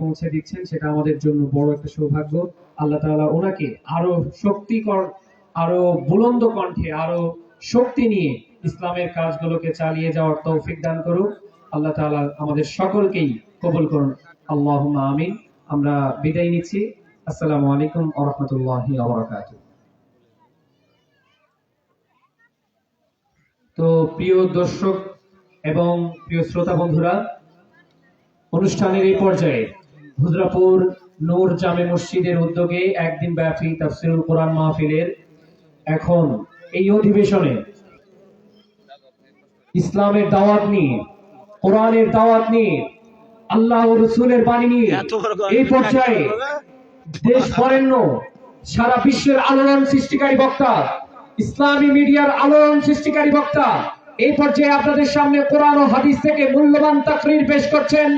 পৌঁছে দিচ্ছেন, সেটা আমাদের জন্য বড় একটা সৌভাগ্য। আল্লাহ তাআলা ওনাকে আরো শক্তিকর, আরো বুলন্দ কণ্ঠে, আরো শক্তি নিয়ে ইসলামের কাজগুলোকে চালিয়ে যাওয়ার তৌফিক দান করুন। আল্লাহ তাআলা আমাদের সকলকেই কবুল করুন। আল্লাহুম্মা আমিন। আমরা বিদায় নিচ্ছি। আসসালামু আলাইকুম ওয়া রাহমাতুল্লাহি ওয়া বারাকাতুহু। তো প্রিয় দর্শক এবং প্রিয় শ্রোতা বন্ধুরা, অনুষ্ঠানের এই পর্যায়ে হুজরাপুর নূর জামে মসজিদের উদ্যোগে একদিন ব্যাপী তাফসীরুল কোরআন মাহফিলের এখন এই অধিবেশনে ইসলামের দাওয়াত নিয়ে, কোরআনের দাওয়াত নিয়ে, আল্লাহ ও রাসূলের বাণী নিয়ে এই পর্যায়ে দেশ বরেণ্য, সারা বিশ্বের আলোড়ন সৃষ্টিকারী বক্তা, ইসলামী মিডিয়ার আলোড়ন সৃষ্টিকারী বক্তা এই পর্যায়ে আপনাদের সামনে কোরআন ও হাদিস থেকে মূল্যবান তাকরীর পেশ করছেন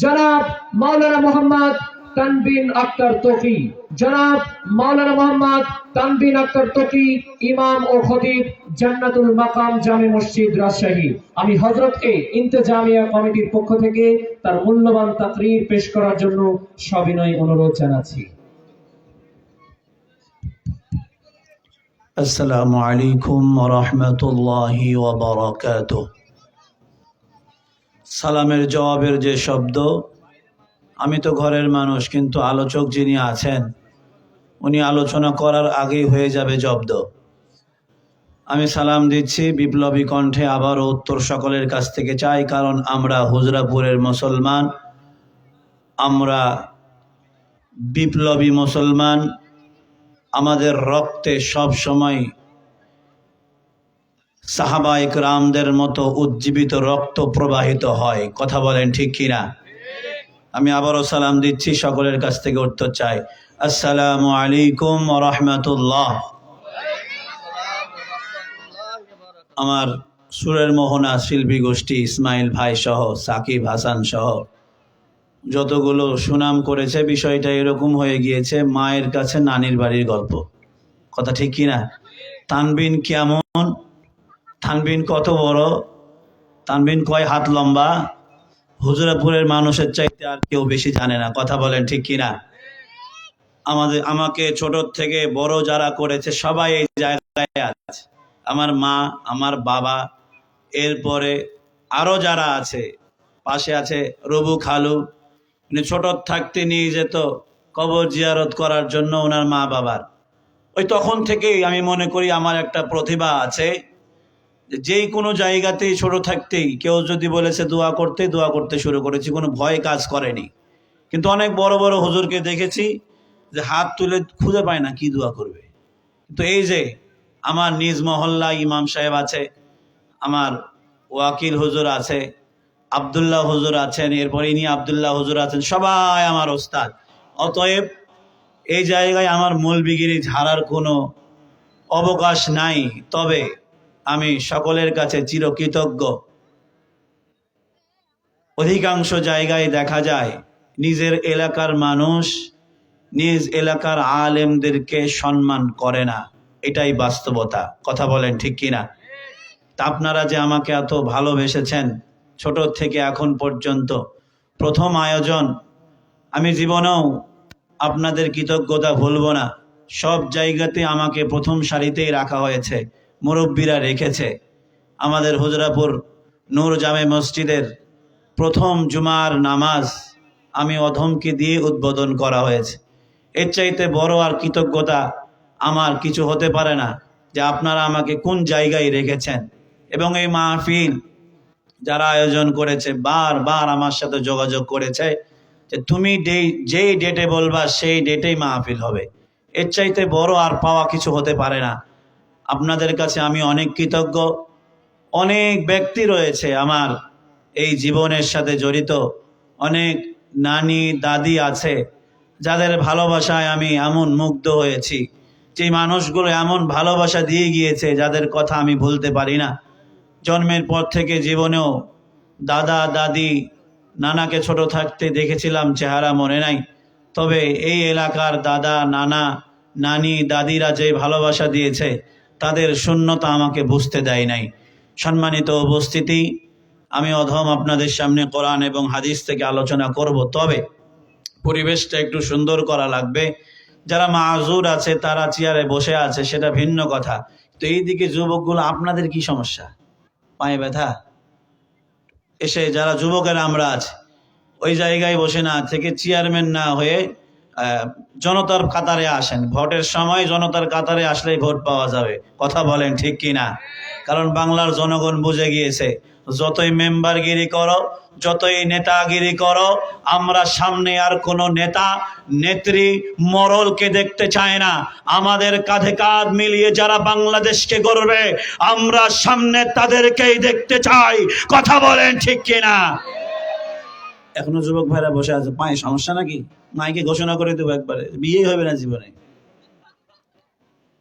জনাব মাওলানা মোহাম্মদ তানবিন আক্তার তৌকি। জনাব মাওলানা মোহাম্মদ তানবিন আক্তার তৌকি, ইমাম ও খতিব, জান্নাতুল মাকাম জামে মসজিদ, রাজশাহী। আমি হযরতকে ইন্তেজামিয়া কমিটির পক্ষ থেকে তার মূল্যবান তাকরীর পেশ করার জন্য সবিনয় অনুরোধ জানাচ্ছি। আসসালামু আলাইকুম ওয়া রাহমাতুল্লাহি ওয়া বারাকাতুহু। সালামের জবাবের যে শব্দ, আমি তো ঘরের মানুষ, কিন্তু আলোচক যিনি আছেন উনি আলোচনা করার আগেই হয়ে যাবে জব্দ। আমি সালাম দিচ্ছি বিপ্লবী কণ্ঠে, আবারও উত্তর সকলের কাছ থেকে চাই, কারণ আমরা হুজরাপুরের মুসলমান, আমরা বিপ্লবী মুসলমান। আমাদের রক্তে সব সময় সাহাবা ইকরামদের মতো উজ্জীবিত রক্ত প্রবাহিত হয়। কথা বলেন ঠিক কিনা? আমি আবারও সালাম দিচ্ছি, সকলের কাছ থেকে উত্তর চাই। আসসালামু আলাইকুম ওয়া রাহমাতুল্লাহ। আমার সুরের মোহনা শিল্পী গোষ্ঠী ইসমাইল ভাই সহ, সাকিব হাসান সহ যতগুলো সুনাম করেছে, বিষয়টা এরকম হয়ে গিয়েছে মায়ের কাছে নানির বাড়ির গল্প। কথা ঠিক কিনা? তানবিন কেমন, তানবিন কত বড়, তানবিন কয় হাত লম্বা, হুজুরাপুরের মানুষের চাইতে আর কেউ বেশি জানে না। কথা বলেন ঠিক কিনা? আমাকে ছোট থেকে বড় যারা করেছে সবাই এই জায়গায় আছে। আমার মা, আমার বাবা, এরপরে আরো যারা আছে, পাশে আছে রবু খালু, ছোট থাকতে নিয়ে যেত কবর জিয়ারত করার জন্য ওনার মা বাবার। ওই তখন থেকেই আমি মনে করি আমার একটা প্রতিভা আছে, যেই কোনো জায়গাতেই ছোট থাকতেই কেউ যদি বলেছে দোয়া করতে শুরু করেছি, কোনো ভয় কাজ করেনি। কিন্তু অনেক বড় বড় হুজুরকে দেখেছি যে হাত তুলে খুঁজে পায় না কি দোয়া করবে। কিন্তু এই যে আমার নিজ মহল্লা ইমাম সাহেব আছে, আমার ওয়াকিল হুজুর আছে, আব্দুল্লাহ হুজুর আছেন, এরপরে ইনি আব্দুল্লাহ হুজুর আছেন, সবাই আমার ওস্তাদ। অতএব এই জায়গায় আমার মৌলবিগিরি ঝাড়ার কোনো অবকাশ নাই। তবে আমি সকলের কাছে চিরকৃতজ্ঞ। অধিকাংশ জায়গায় দেখা যায় নিজের এলাকার মানুষ নিজ এলাকার আলেমদেরকে সম্মান করে না, এটাই বাস্তবতা। কথা বলেন ঠিক কিনা? তা আপনারা যে আমাকে এত ভালোবেসেছেন ছোট থেকে এখন পর্যন্ত, প্রথম আয়োজন, আমি জীবনেও আপনাদের কৃতজ্ঞতা ভুলব না। সব জায়গাতে আমাকে প্রথম সারিতেই রাখা হয়েছে, মুরব্বীরা রেখেছে। আমাদের হুজরাপুর নূর জামে মসজিদের প্রথম জুমার নামাজ আমি অধমকে দিয়ে উদ্বোধন করা হয়েছে। এর চাইতে বড় আর কৃতজ্ঞতা আমার কিছু হতে পারে না, যে আপনারা আমাকে কোন জায়গায় রেখেছেন। এবং এই মাহফিল যারা আয়োজন করেছে বারবার আমার সাথে যোগাযোগ করেছে যে তুমি যেই ডেটে বলবা সেই ডেটেই মাহফিল হবে। এর চাইতে বড় আর পাওয়া কিছু হতে পারে না। আপনাদের কাছে আমি অনেক কৃতজ্ঞ। অনেক ব্যক্তি রয়েছে আমার এই জীবনের সাথে জড়িত, অনেক নানি দাদি আছে যাদের ভালোবাসায় আমি এমন মুগ্ধ হয়েছি, যে মানুষগুলো এমন ভালোবাসা দিয়ে গিয়েছে যাদের কথা আমি ভুলতে পারি না। জন্মের পর থেকে জীবনেও দাদা দাদি নানাকে ছোট থাকতে দেখেছিলাম, চেহারা মনে নাই, তবে এই এলাকার দাদা নানা নানি দাদিরা যে ভালোবাসা দিয়েছে তাদের শূন্যতা আমাকে বুঝতে দেয় নাই। সম্মানিত উপস্থিতি, আমি অধম আপনাদের সামনে কোরআন এবং হাদিস থেকে আলোচনা করব। তবে পরিবেশটা একটু সুন্দর করা লাগবে। যারা মাযুর আছে তারা চেয়ারে বসে আছে সেটা ভিন্ন কথা, তো এইদিকে যুবকগুলো আপনাদের কি সমস্যা? পায়ে ব্যথা? এসে যারা যুবকেরা আমরা আছি ওই জায়গায় বসে না থেকে চেয়ারম্যান না হয়ে জনতার কাতারে আসেন। ভোটের সময় জনতার কাতারে আসলেই ভোট পাওয়া যাবে। কথা বলেন ঠিক কিনা? কারণ বাংলার জনগণ বুঝে গিয়েছে, যতই মেম্বারগিরি করো, যতই নেতাগিরি করো, আমরা সামনে আর কোনো নেতা নেত্রী মরলকে দেখতে চায় না। আমাদের কাঁধে কাঁধ মিলিয়ে যারা বাংলাদেশকে গড়বে, আমরা সামনে তাদেরকেই দেখতে চাই। কথা বলেন ঠিক কিনা? এখনো যুবক ভাইরা বসে আছে, পায়ে সমস্যা নাকি? মাইকে ঘোষণা করে দেবো একবারে, বিয়ে হবে না জীবনে।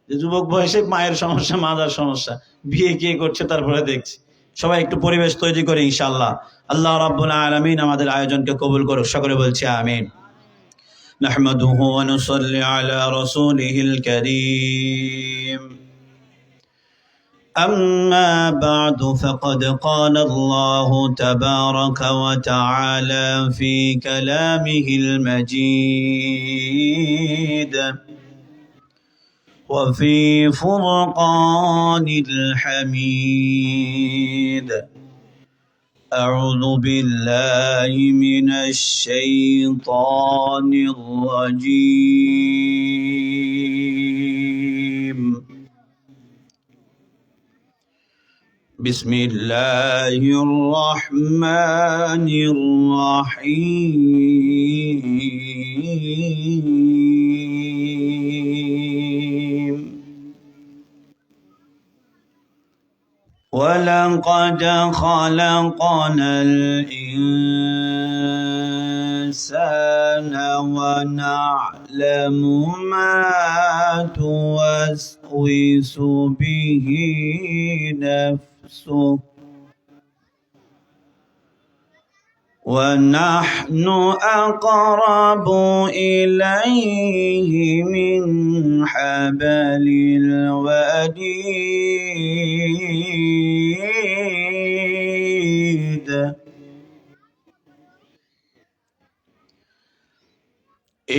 যে যুবক বয়সে মায়ের সমস্যা, মাদার সমস্যা, বিয়ে কে করছে তারপরে দেখছি। সবাই একটু পরিবেশ তৈরি করে ইনশাআল্লাহ। আল্লাহ রাব্বুল আলামিন আমাদের আয়োজনকে কবুল করুক, সকলে বলছি আমিন। নাহমাদুহু ওয়া নুসাল্লি আলা রাসূলিহিল কারীম। أما بعد فقد قال الله تبارك وتعالى في كلامه المجيد وفي فرقان الحميد. أعوذ بالله من الشيطان الرجيم. بسم الله الرحمن الرحيم. ولقد خلقنا الإنسان ونعلم ما توسوس به نفسه ونحن أقرب إليه من حبل الوريد.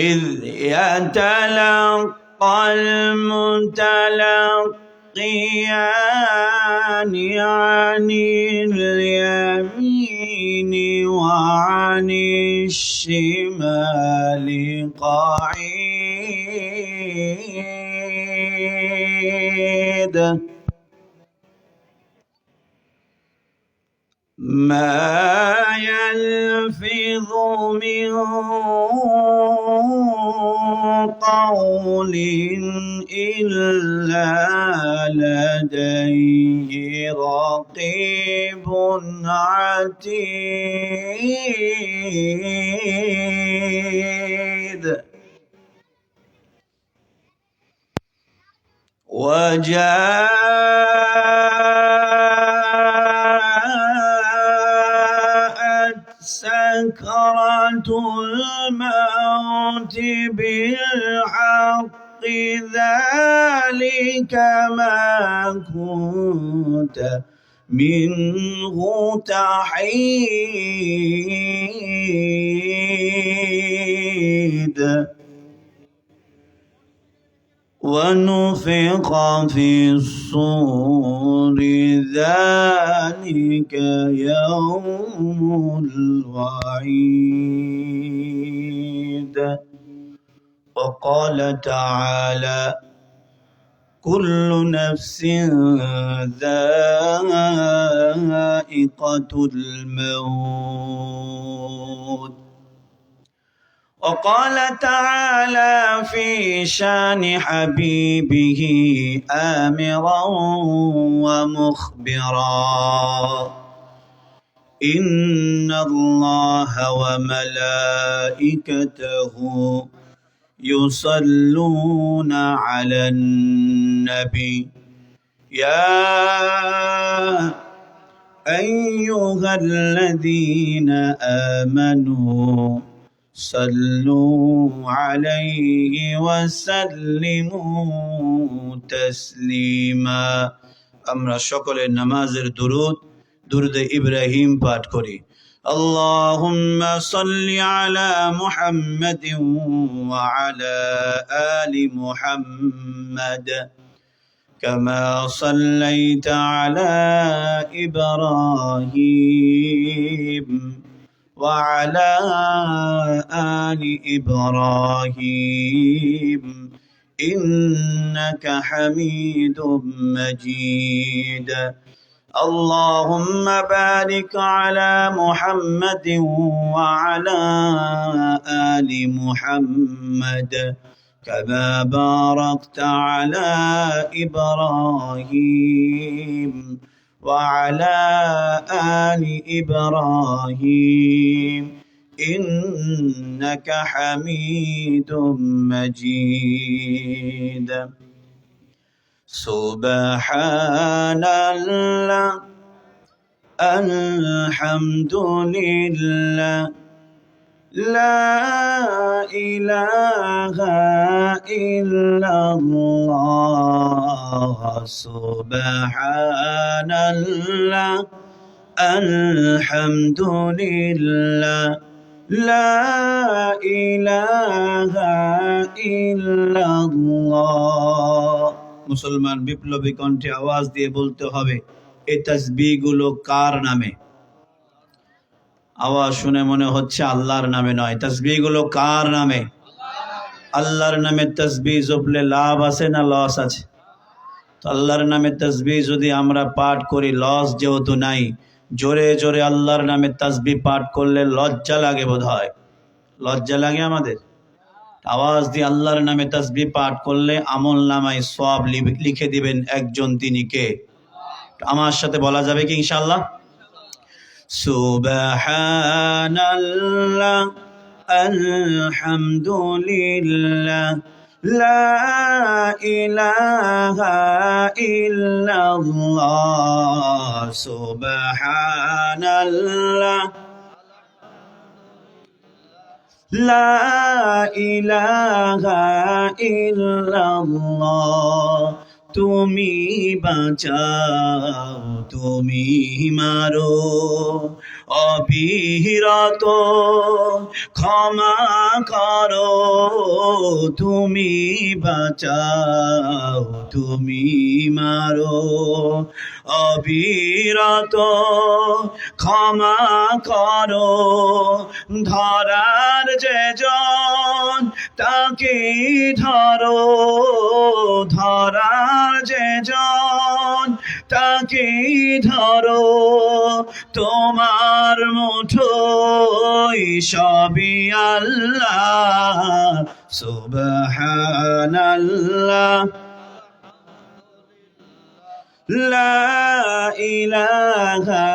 إذ يتلقى المتلقيان عن اليمين وعن الشمال قعيد. ما يلفظ من قول إلا لديه رقيب عتيد. وجاءت سكرة الموت بالحق ذلك ما كنت منه تحيد. ونفخ في الصور ذلك يوم الوعيد. وقال تعالى كل نفس ذائقة الموت. وقال تعالى في شان حبيبه آمرا ومخبرا إن الله وملائكته يصلون على النبي يا أيها الذين آمنوا صلوا عليه وسلموا تسليما. আমরা সকলে নামাজের দুরুদ ইব্রাহিম পাঠ করি। اللهم صل على محمد وعلى آل محمد كما صليت على إبراهيم وعلى آل إبراهيم إنك حميد مجيد اللهم بارك على محمد وعلى آل محمد كما باركت على إبراهيم وعلى آل إبراهيم إنك حميد مجيد سبحان الله الحمد لله لا إله إلا الله سبحان الله الحمد لله لا إله إلا الله মুসলমান বিপ্লবী কণ্ঠে আওয়াজ দিয়ে বলতে হবে এই তাসবিহগুলো কার নামে? আওয়াজ শুনে মনে হচ্ছে আল্লাহর নামে নয়। তাসবিহগুলো কার নামে? আল্লাহর নামে তাসবিহ জপলে লাভ আছে না লস আছে? তো আল্লাহর নামে তাসবিহ যদি আমরা পাঠ করি, লস যেহেতু নাই, জোরে জোরে আল্লাহর নামে তাসবিহ পাঠ করলে লজ্জা লাগে বোধ হয়। লজ্জা লাগে আমাদের? আওয়াজ দিয়ে আল্লাহর নামে তাসবিহ পাঠ করলে আমল নামায় সওয়াব লিখে দিবেন একজন, তিনি কে? আমার সাথে বলা যাবে কি ইনশাআল্লাহ? সুবহানাল্লাহ আলহামদুলিল্লাহ লা ইলাহা ইল্লাল্লাহ সুবহানাল্লাহ লা ইলাহা ইল্লাল্লাহ তুমি বাঁচাও তুমি মারো অবিরত ক্ষমা করো তুমি বাঁচাও তুমি মারো অবিরত ক্ষমা করো ধরার যে জন তাকে ধরো ধরার যে জন তাকে ধরো তোমার মুঠোয় সবই আল্লাহ সুবহানাল্লাহ লা ইলাহা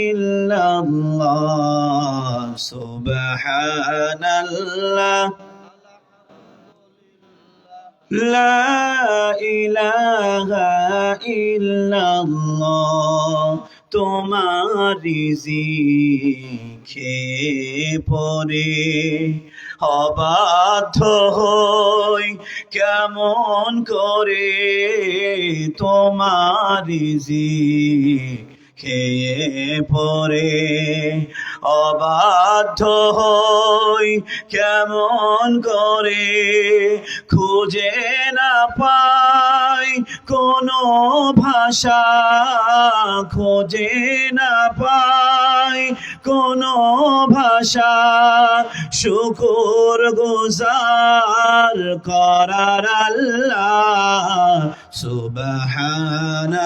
ইল্লাল্লাহ সুবহানাল্লাহ লা ইলাহা ইল্লাল্লাহ তোমার রিজিকে পরে অবাধ্য হই কেমন করে তোমার রিজিকে পরে অবাধ্য হই কেমন করে খুঁজে না পাই কোনো ভাষা খুঁজে না পাই কোনো ভাষা শুকর গুজার করার আল্লাহ সুবহানাল্লাহ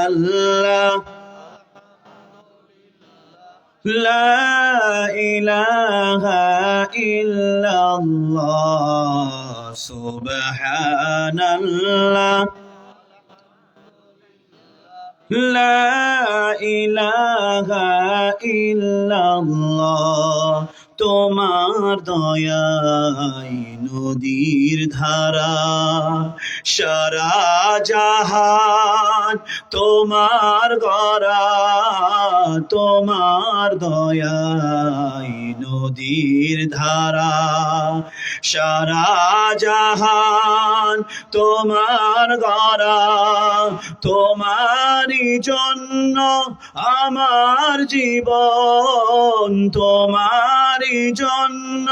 লা ইলাহা ইল্লাল্লাহ সুবহানাল্লাহ লা ইলাহা ইল্লাল্লাহ তোমার দয়াই নদীর ধারা, সারা জাহান তোমার গড়া, তোমার দয়াই নদীর ধারা, সারা জাহান তোমার গড়া, তোমারই জন্য আমার জীবন, তোমারই জন্য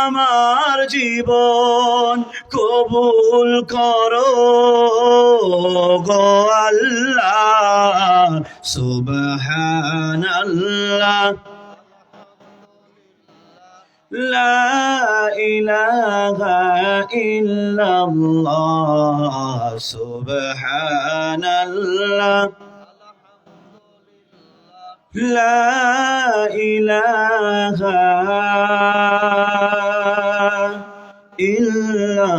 আমার জীবন, কবুল করো গো আল্লাহ, সুবহানাল্লাহ, লা ইলাহা ইল্লাল্লাহ, সুবহানাল্লাহ, লা ইলাহা ইল্লাল্লাহ।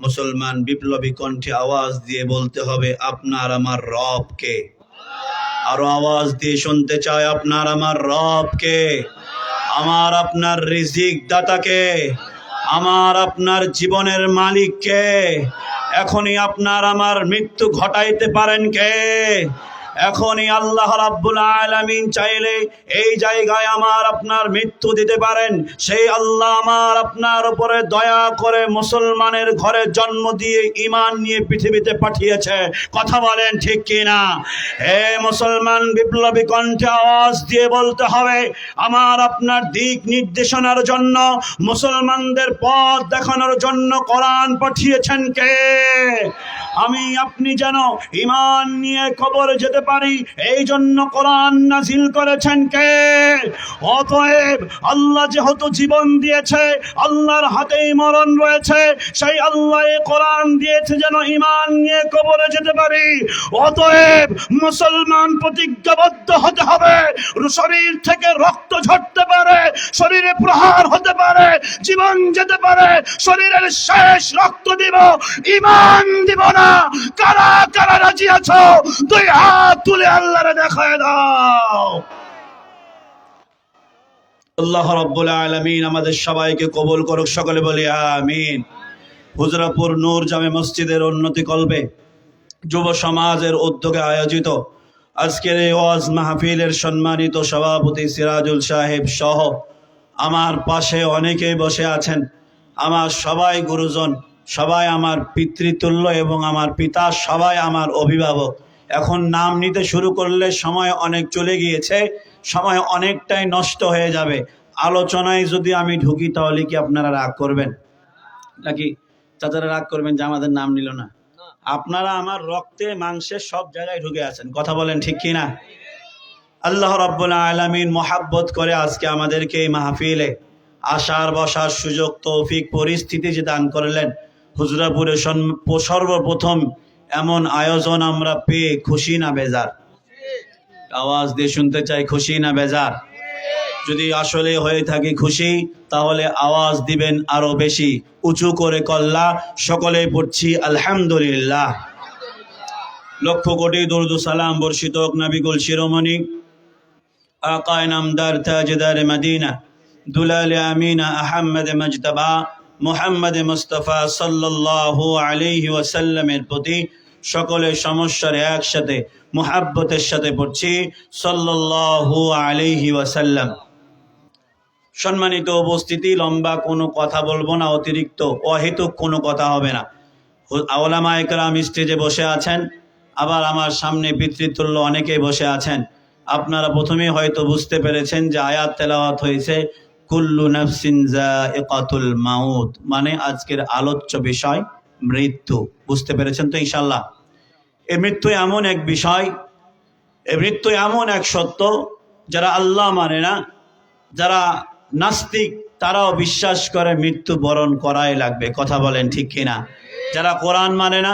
মুসলমান বিপ্লবী কণ্ঠে আওয়াজ দিয়ে বলতে হবে, আপনার আমার রব কে? আরো আওয়াজ দিয়ে শুনতে চাই, আপনার আমার রব কে? আমার আপনার রিজিক দাতা কে? আমার আপনার জীবনের মালিক কে? এখনই আপনার আমার মৃত্যু ঘটাইতে পারেন কে? এখনই আল্লাহ রাব্বুল আলামিন চাইলে এই জায়গায় আমার আপনার মৃত্যু দিতে পারেন। সেই আল্লাহ আমার আপনার উপরে দয়া করে মুসলমানের ঘরে জন্ম দিয়ে ঈমান নিয়ে পৃথিবীতে পাঠিয়েছে। কথা বলেন ঠিক কিনা? হে মুসলমান, বিপ্লবী কণ্ঠে আওয়াজ দিয়ে বলতে হবে, আমার আপনার দিক নির্দেশনার জন্য, মুসলমানদের পথ দেখানোর জন্য কোরআন পাঠিয়েছেন কে? আমি আপনি যেন ঈমান নিয়ে কবর যেতে পারি, এই জন্য কোরআন নাজিল করেছেন কে? অতএব আল্লাহ যেহেতু জীবন দিয়েছে, আল্লাহর হাতেই মরণ রয়েছে, সেই আল্লাহ কোরআন দিয়েছে যেন ঈমান নিয়ে কবরে যেতে পারি। অতএব মুসলমান প্রতিজ্ঞাবদ্ধ হতে হবে, শরীর থেকে রক্ত ঝরতে পারে, শরীরে প্রহার হতে পারে, জীবন যেতে পারে, শরীরের শেষ রক্ত দিব, ঈমান দিব না। কারা কারা রাজি আছো? দুই হাত তুলে আল্লাহরে দেখায় দাও। আল্লাহ রাব্বুল আলামিন আমাদের সবাইকে কবুল করুক, সকলে বলি আমিন। হুজরাপুর নূর জামে মসজিদের উন্নতি কল্পে যুব সমাজের উদ্যোগে আয়োজিত আজকের এই ওয়াজ মাহফিলের সম্মানিত সভাপতি সিরাজুল সাহেব সহ আমার পাশে অনেকেই বসে আছেন। আমার সবাই গুরুজন, সবাই আমার পিতৃতুল্য এবং আমার পিতা সবাই আমার অভিভাবক। এখন নাম নিতে শুরু করলে সময় অনেক চলে গিয়েছে, সময় অনেকটাই নষ্ট হয়ে যাবে। আলোচনায় যদি আমি ঢুকি তাহলে কি আপনারা রাগ করবেন? নাকি চাচারা রাগ করবেন যে আমাদের নাম নিল না? আপনারা আমার রক্তে মাংসে সব জায়গায় ঢুকে আছেন। কথা বলেন ঠিক কিনা? আল্লাহ রাব্বুল আলামিন মোহাব্বত করে আজকে আমাদেরকে এই মাহফিলে আসার বসার সুযোগ, তৌফিক, পরিস্থিতি যে দান করলেন। হুজরাপুরে সর্বপ্রথম এমন আয়োজন আমরা পেয়ে খুশি না বেজার? আওয়াজ দিয়ে শুনতে চাই, খুশি না বেজার? যদি আসলে হয়ে থাকে খুশি, তাহলে আওয়াজ দিবেন আরো বেশি উঁচু করে কল্লা। সকলে পড়ছি আলহামদুলিল্লাহ। লক্ষ কোটি দরুদ সালাম বর্ষিত হোক নবীকুল শিরোমণি আকায়ে নামদার তাজদার মদিনা দুলাল আমিনা আহমদ মুজতবা মুহাম্মদ মুস্তাফা সাল্লাল্লাহু আলাইহি ওয়াসাল্লামের প্রতি সকলে সমস্যার একসাথে মুহাব্বতের সাথে পড়ছি সাল্লাল্লাহু আলাইহি ওয়াসাল্লাম। সম্মানিত উপস্থিতি, লম্বা কোনো কথা বলবো না, অতিরিক্ত অহেতুক কোনো কথা হবে না। ওলামায়ে কেরাম স্টেজে বসে আছেন, আবার আমার সামনে পিতৃতুল্য অনেকেই বসে আছেন। আপনারা প্রথমেই হয়তো বুঝতে পেরেছেন যে আয়াত তেলাওয়াত হয়েছে কুল্লু নাফসিন যায়িকাতুল মাউত, মানে আজকের আলোচ্য বিষয় মৃত্যু। বুঝতে পেরেছেন তো ইনশাআল্লাহ? এই মৃত্যু এমন এক বিষয়, এই মৃত্যু এমন এক সত্য, যারা আল্লাহ মানে না, যারা নাস্তিক, তারাও বিশ্বাস করে মৃত্যু বরণ করাই লাগবে। কথা বলেন ঠিক কিনা? যারা কোরআন মানে না,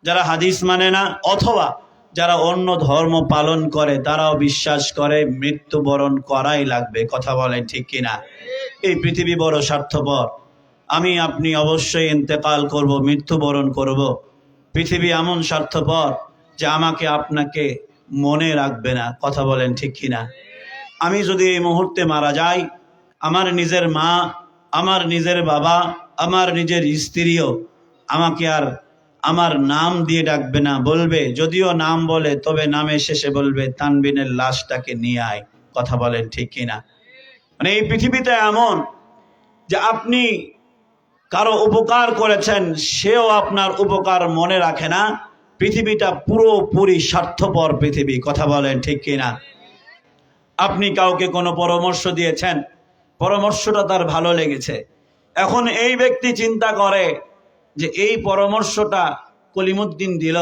যারা হাদিস মানে না, অথবা যারা অন্য ধর্ম পালন করে, তারাও বিশ্বাস করে মৃত্যু বরণ করাই লাগবে। কথা বলেন ঠিক কিনা? এই পৃথিবী বড় স্বার্থপর। আমি আপনি অবশ্যই ইন্তেকাল করব, মৃত্যুবরণ করব। পৃথিবী এমন স্বার্থপর যে আমাকে আপনাকে মনে রাখবে না। কথা বলেন ঠিক কিনা? আমি যদি এই মুহূর্তে মারা যাই, আমার নিজের মা, আমার নিজের বাবা, আমার নিজের স্ত্রীও আমাকে আর আমার নাম দিয়ে ডাকবে না, বলবে, যদিও নাম বলে তবে নামের শেষে বলবে তানবিনের লাশটাকে নিয়ে আয়। কথা বলেন ঠিক কিনা? মানে এই পৃথিবীতে এমন যে আপনি কারো উপকার করেছেন, সেও আপনার উপকার মনে রাখে না। পৃথিবীটা পুরোপুরি স্বার্থপর পৃথিবী। কথা বলেন ঠিক কিনা? আপনি কাউকে কোনো পরামর্শ দিয়েছেন, পরামর্শটা তার ভালো লেগেছে, এখন এই ব্যক্তি চিন্তা করে যে এই পরামর্শটা কলিমুদ্দিন দিল,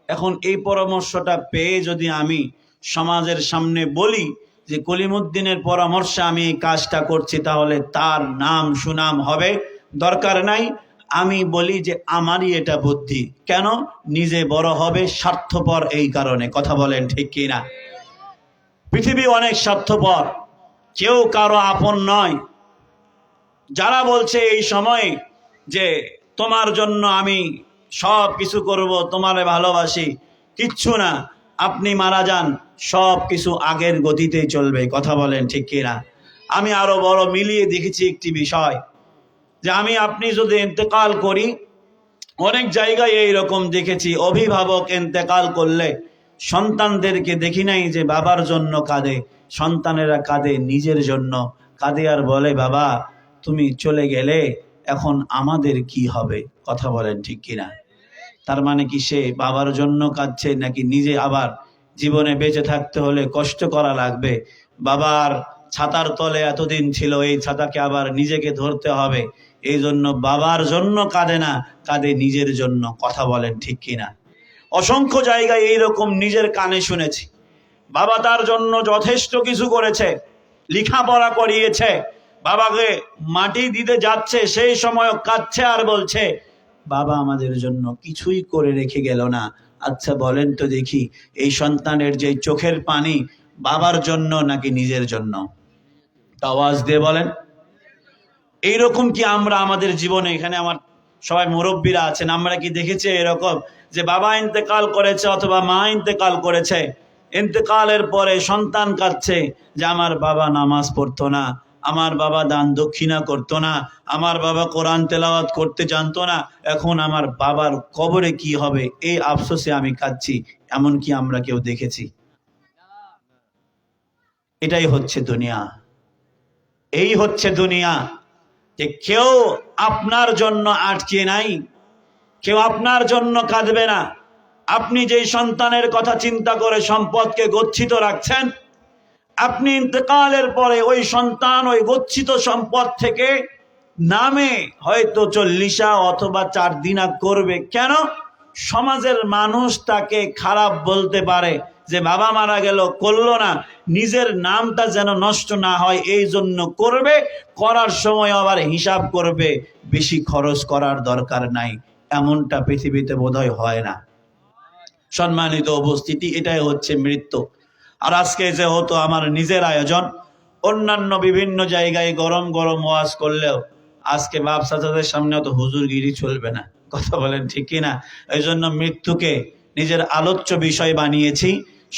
এখন এই পরামর্শটা পেয়ে যদি আমি সমাজের সামনে বলি যে কলিমুদ্দিনের পরামর্শে আমি এই কাজটা করছি, তাহলে তার নাম সুনাম হবে। দরকার নাই, আমি বলি যে আমারই এটা বুদ্ধি। কেন? নিজে বড় হবে, স্বার্থপর এই কারণে। কথা বলেন ঠিক কিনা? পৃথিবী অনেক স্বার্থপর, কেউ কারো আপন নয়। যারা বলছে এই সময় যে তোমার জন্য আমি সব কিছু করব, তোমারে ভালোবাসি, কিচ্ছু না। আপনি মারা যান, সব কিছু আগের গতিতেই চলবে। কথা বলেন ঠিক কিনা? আমি আরো বড় মিলিয়ে দেখেছি একটি বিষয়, যে আমি আপনি যদি ইন্তেকাল করি, অনেক জায়গায় এইরকম দেখেছি, অভিভাবক ইন্তেকাল করলে সন্তানদেরকে দেখি নাই যে বাবার জন্য কাঁদে, সন্তানেরা কাঁদে নিজের জন্য। কাঁদে আর বলে, বাবা তুমি চলে গেলে এখন আমাদের কি হবে? কথা বলেন ঠিক কিনা? তার মানে কি সে বাবার জন্য কাঁদছে, নাকি নিজে আবার জীবনে বেঁচে থাকতে হলে কষ্ট করা লাগবে, বাবার ছাতার তলে এতদিন ছিল, এই ছাতাকে আবার নিজেকে ধরতে হবে, এই জন্য বাবার জন্য কাঁদে না, কাঁদে নিজের জন্য। কথা বলেন ঠিক কিনা? অসংখ্য জায়গায় এইরকম নিজের কানে শুনেছি। বাবা তার জন্য যথেষ্ট কিছু করেছে, লেখাপড়া করিয়েছে, বাবাকে মাটি দিতে যাচ্ছে, সেই সময় কাঁদছে আর বলছে, বাবা আমাদের জন্য কিছুই করে রেখে গেল না। আচ্ছা বলেন তো দেখি, এই সন্তানের যে চোখের পানি বাবার জন্য নাকি নিজের জন্য? আওয়াজ দিয়ে বলেন। এইরকম কি আমরা আমাদের জীবনে, এখানে আমার সবাই মুরব্বীরা আছেন, আমরা কি দেখেছি এরকম যে বাবা ইন্তেকাল করেছে অথবা মা ইন্তেকাল করেছে, ইন্তেকালের পরে সন্তান কাঁদছে যে আমার বাবা নামাজ পড়তো না, আমার বাবা দান দক্ষিণা করতো না, আমার বাবা কোরআন তেলাওয়াত করতে জানতো না, এখন আমার বাবার কবরে কি হবে, এই আফসোসে আমি কাঁদছি। এমন কি আমরা কেউ দেখেছি? এটাই হচ্ছে দুনিয়া। এই হচ্ছে দুনিয়া, যে কেউ আপনার জন্য আটকে নাই, কেউ আপনার জন্য কাঁদবে না। আপনি যেই সন্তানের কথা চিন্তা করে সম্পদকে গচ্ছিত রাখছেন, আপনি ইন্তেকালের পরে ওই সন্তান ওই গচ্ছিত সম্পদ থেকে নামে হয়তো 40 অথবা 4 দিনা করবে। কেন? সমাজের মানুষ তাকে খারাপ বলতে পারে যে বাবা মারা গেল, করলো না, নিজের নামটা যেন নষ্ট না হয় এই জন্য করবে। করার সময় আবার হিসাব করবে, বেশি খরচ করার দরকার নাই। এমনটা পৃথিবীতে বোধহয় হয় না। সম্মানিত উপস্থিতি, এটাই হচ্ছে মৃত্যু। আর আজকে যে হতো আমার নিজের আয়োজন, অন্যান্য বিভিন্ন জায়গায় গরম গরম ওয়াজ করলেও আজকে বাপ চাচাদের সামনে অত হুজুরগিরি চলবে না। কথা বলেন ঠিক কিনা? এই জন্য মৃত্যুকে নিজের আলোচ্য বিষয় বানিয়েছি।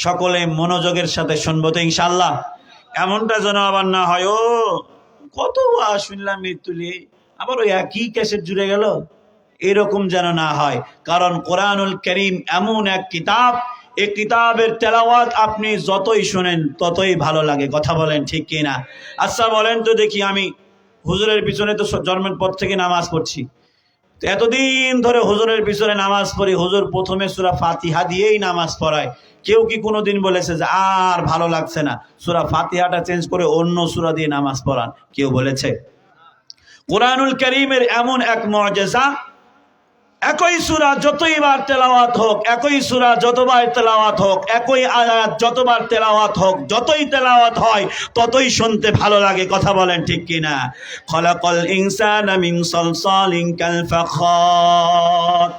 সকলে মনোযোগের সাথে শুনবো তো ইনশাল্লাহ। এমনটা যেন আবার না হয়, ও কত ওয়াজ শুনলাম মৃত্যু নিয়ে, আবার ওই একই ক্যাসেট জুড়ে গেল, এরকম যেন না হয়। কারণ কোরআনুল কারীম এমন এক কিতাব, এই কিতাবের তেলাওয়াত আপনি যতই শুনেন ততই ভালো লাগে। কথা বলেন ঠিক কিনা? আচ্ছা বলেন তো দেখি, আমি হুজুরের পিছনে তো জন্মের পর থেকে নামাজ পড়ছি, তো এতদিন ধরে হুজুরের পিছনে নামাজ পড়ি, হুজুর প্রথমে সূরা ফাতিহা দিয়েই নামাজ পড়ায়, কেউ কি কোনোদিন বলেছে যে আর ভালো লাগছে না, সূরা ফাতিহাটা চেঞ্জ করে অন্য সূরা দিয়ে নামাজ পড়ান? কেউ বলেছে? কোরআনুল কারীমের এমন এক মুআজিজা, একই সূরা যতই বার তেলাওয়াত হোক, একই সূরা যতবার তেলাওয়াত হোক, একই আয়াত যতবার তেলাওয়াত হোক, যতই তেলাওয়াত হয় ততই শুনতে ভালো লাগে। কথা বলেন ঠিক কিনা? খলাকাল ইনসানা মিন সালসালিন কাল ফাখার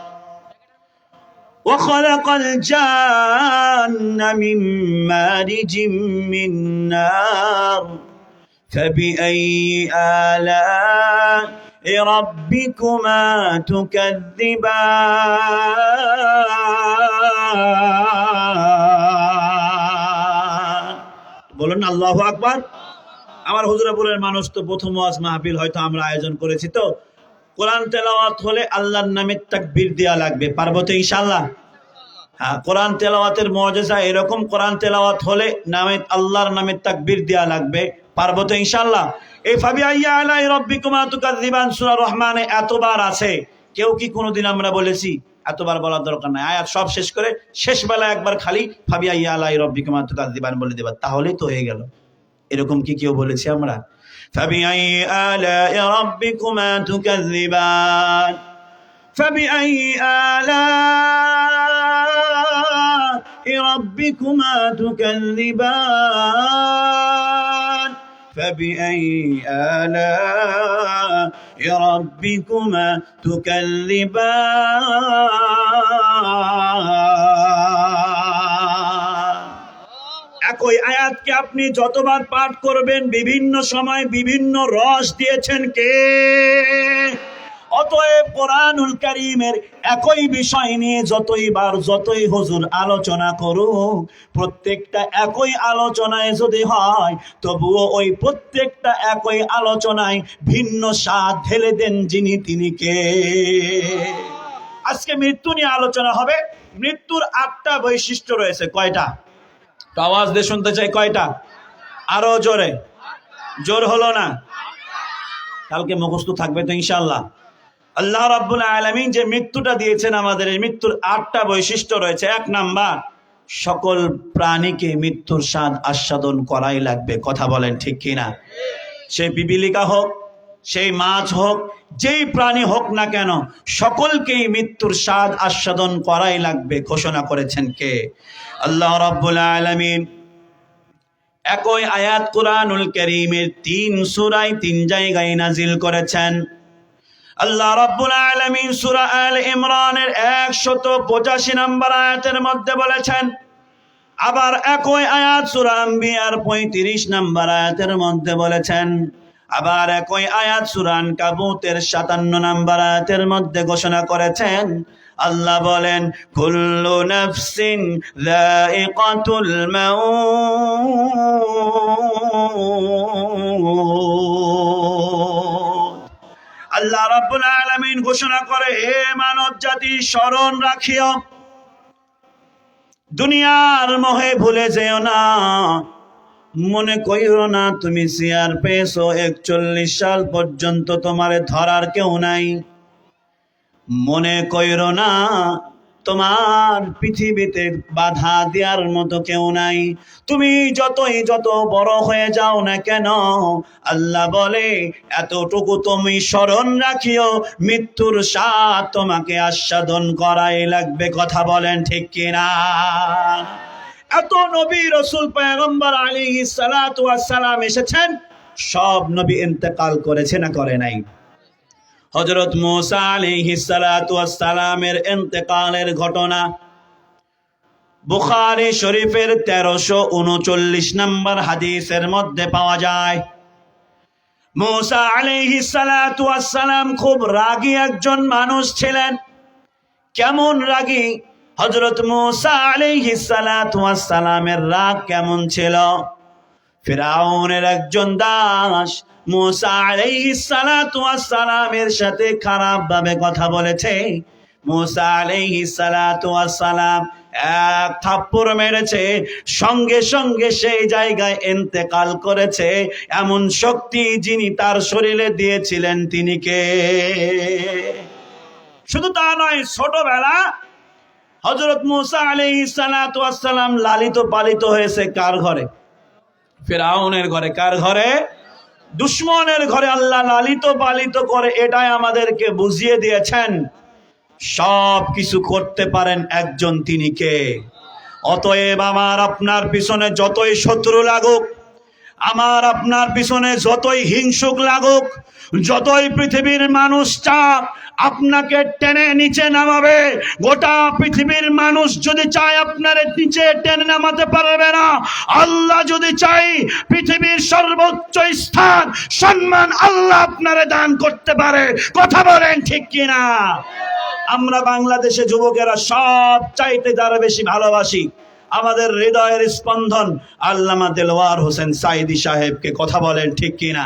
ওয়া খলাকাল জান্না মিন মারিজিম মিন নার فبأي آلاء ربكما تكذبان বলুন আল্লাহু আকবার। আমার হুজুরাপুরের মানুষ তো প্রথম ওয়াজ মাহফিল হয়তো আমরা আয়োজন করেছি, তো কোরআন তেলাওয়াত হলে আল্লাহর নামে তাকবীর দেওয়া লাগবে, পারবো তো ইনশাআল্লাহ? হ্যাঁ, কোরআন তেলাওয়াতের মুআজিজা এরকম, কোরআন তেলাওয়াত হলে নামে আল্লাহর নামে তাকবীর দেওয়া লাগবে, পারবো তো ইনশাআল্লাহ? এই ফাবিআইয়ি আলাই রাব্বিকুমা তুকাযযিবান সূরা রহমানে এতবার আছে, কেউ কি কোনোদিন আমরা বলেছি? এতবার বলার দরকার নাই, আয়াত সব শেষ করে শেষ বেলা একবার খালি ফাবিআইয়ি আলাই রাব্বিকুমা তুকাযযিবান বলে দেবা, তাহলেই তো হয়ে গেল। এরকম কি কেউ বলেছি আমরা? ফাবিআইয়ি আলাই রাব্বিকুমা তুকাযযিবান, ফাবিআইয়ি আলাই রাব্বিকুমা তুকাযযিবান, ফাবিআইয়ি আলাই রাব্বিকুমা তুকাযযিবান। একই আয়াতকে আপনি যতবার পাঠ করবেন বিভিন্ন সময় বিভিন্ন রস দিয়েছেন কে? অতএব কোরআনুল কারীমের একই বিষয় নিয়ে যতই হুজুর আলোচনা করুক, প্রত্যেকটা একই আলোচনায় যদি হয়, তবুও ওই প্রত্যেকটা একই আলোচনায় ভিন্ন স্বাদ ঢেলে দেন যিনি, তিনি কে? আজকে মৃত্যু নিয়ে আলোচনা হবে। মৃত্যুর 8টা বৈশিষ্ট্য রয়েছে। কয়টা? তো আওয়াজ দিয়ে শুনতে চাই, কয়টা? আরো জোরে, জোর হলো না? কালকে মুখস্থ থাকবে তো ইনশাআল্লাহ। আল্লাহ রাব্বুল আলামিন যে মৃত্যুটা দিয়েছেন আমাদের, এই মৃত্যুর 8টা বৈশিষ্ট্য রয়েছে। 1 নাম্বার, সকল প্রাণীকে মৃত্যুর স্বাদ আস্বাদন করাই লাগবে। কথা বলেন ঠিক কিনা? সেই পিপিলিকা হোক, সেই মাছ হোক, যেই প্রাণী হোক না কেন, সকলকেই মৃত্যুর স্বাদ আস্বাদন করাই লাগবে। ঘোষণা করেছেন কে? আল্লাহ রাব্বুল আলামিন একই আয়াত কুরআনুল কারীমের 3 সূরায় 3 জায়গায় নাজিল করেছেন। আল্লাহ রাব্বুল আলামিন সূরা আল ইমরানের 185 নম্বর আয়াতের মধ্যে বলেছেন, আবার একই আয়াত সূরা আম্বিয়ার 35 নম্বর আয়াতের মধ্যে বলেছেন, আবার একই আয়াত সূরা আনকাবুতের 57 নম্বর আয়াতের মধ্যে ঘোষণা করেছেন। আল্লাহ বলেন, কুল্লু নাফসিন যায়িকাতুল মাউত। আল্লাহ রাব্বুল আলামিন ঘোষণা করে, হে মানব জাতি, স্মরণ রাখিও, দুনিয়ার মোহে ভুলে যেও না। মনে কইরো না তুমি চেয়ার পেয়েছো, 41 সাল পর্যন্ত তোমারে ধরার কেউ নাই। মনে কইরো না তোমার পৃথিবীতে বাধা দেওয়ার মতো কেউ নাই। তুমি যত বড় হয়ে যাও না কেন, আল্লাহ বলে এতটুকু তুমি স্মরণ রাখিও, মৃত্যুর স্বাদ তোমাকে আস্বাদন করাই লাগবে। কথা বলেন ঠিক কিনা? এত নবী রাসূল পয়গম্বর আলাইহিস সালাতু ওয়াস সালাম এসেছেন, সব নবী ইন্তেকাল করেছে না করে নাই? হযরত মূসা আলাইহিস সালাতু ওয়াস সালামের ইন্তেকালের ঘটনা বুখারী শরীফের 1339 নম্বর হাদিসের মধ্যে পাওয়া যায়। মূসা আলাইহিস সালাতু ওয়াস সালাম খুব রাগী একজন মানুষ ছিলেন। কেমন রাগী? হযরত মূসা আলাইহিস সালাতু ওয়াস সালামের রাগ কেমন ছিল? ফিরাউনের একজন দাস মূসা আলাইহিস সালাতু ওয়াস সালামের সাথে খারাপ ভাবে কথা বলেছে। মূসা আলাইহিস সালাতু ওয়াস সালাম এক থাপ্পড় মেরেছে, সঙ্গে সঙ্গে সেই জায়গায় ইন্তেকাল করেছে। এমন শক্তি যিনি তার শরীরে দিয়েছিলেন, তিনি কে? শুধু তা নয়, ছোটবেলা হযরত মূসা আলাইহিস সালাতু ওয়াস সালাম লালিত পালিত হয়েছে কার ঘরে? ফিরাউনের ঘরে। কার ঘরে? দুশমনের ঘরে আল্লাহ লালিত পালিত করে। এটাই আমাদেরকে বুঝিয়ে দিয়েছেন, সব কিছু করতে পারেন একজন, তিনি কে? অতএব আমার আপনার পিছনে যতই শত্রু লাগুক, আমার আপনার পিছনে যতই হিংসুক লাগুক, যতই পৃথিবীর মানুষ চাপ আপনাকে টেনে নিচে নামাবে, গোটা পৃথিবীর মানুষ যদি চায় আপনার নিচে টেনে নামাতে পারবে না। আল্লাহ যদি চাই, পৃথিবীর সর্বোচ্চ স্থান সম্মান আল্লাহ আপনারে দান করতে পারে। কথা বলেন ঠিক কিনা? আমরা বাংলাদেশে যুবকেরা সব চাইতে যারা বেশি ভালোবাসি, আমাদের হৃদয়ের স্পন্দন আল্লামা দেলোয়ার হোসেন সাইদি সাহেবকে। কথা বলেন ঠিক কিনা?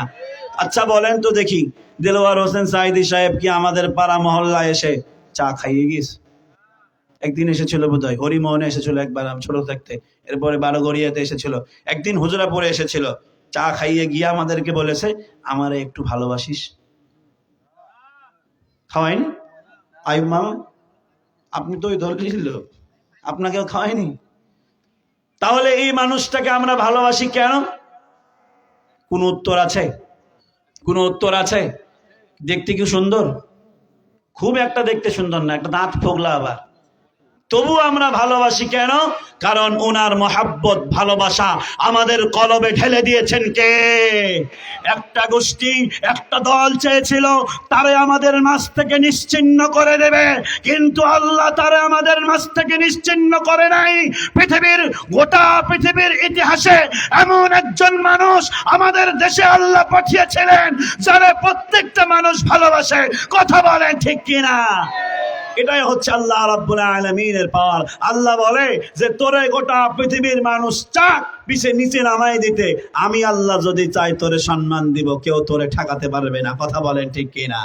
আচ্ছা বলেন তো দেখি, দেলোয়ার হোসেন সাইদি সাহেব কি আমাদের পাড়া মহল্লায় এসে চা খাইয়ে গিয়েছে? একদিন এসেছিল বোধহয়, হরিমোহনে এসেছিল একবার, আমি ছোট থাকতে। এরপরে বারোগড়িয়াতে এসেছিল, একদিন হুজুরাপুরে এসেছিল। চা খাইয়ে গিয়ে আমাদেরকে বলেছে, আমারে একটু ভালোবাসিস। খাওয়াইনি? আয়ুব মামা, আপনি তো ওই দলের লোক, আপনাকেও খাওয়াইনি? তাহলে এই মানুষটাকে আমরা ভালোবাসি কেন? কোন উত্তর আছে? কোন উত্তর আছে? দেখতে কি সুন্দর? খুব একটা দেখতে সুন্দর না, একটা দাঁত ফোগলা আবার। তবু আমরা ভালোবাসি কেন? কারণ ওনার মহাব্বত, ভালোবাসা আমাদের কলবে ঢেলে দিয়েছেন কে? একটা গোষ্ঠী, একটা দল চেয়েছিল তারে আমাদের মাঝ থেকে নিশ্চিহ্ন করে দেবে, কিন্তু আল্লাহ তারে আমাদের মাঝ থেকে নিশ্চিহ্ন করে নাই। পৃথিবীর, গোটা পৃথিবীর ইতিহাসে এমন একজন মানুষ আমাদের দেশে আল্লাহ পাঠিয়েছিলেন যারা প্রত্যেকটা মানুষ ভালোবাসে। কথা বলেন ঠিক কিনা? এটাই হচ্ছে আল্লাহ রাব্বুল আলামিনের পাওয়ার। আল্লাহ বলে যে তোরে গোটা পৃথিবীর মানুষ চাক পিছে নিচে নামাই দিতে, আমি আল্লাহ যদি চাই তোরে সম্মান দিব, কেউ তোরে ঠেকাতে পারবে না। কথা বলেন ঠিক কিনা?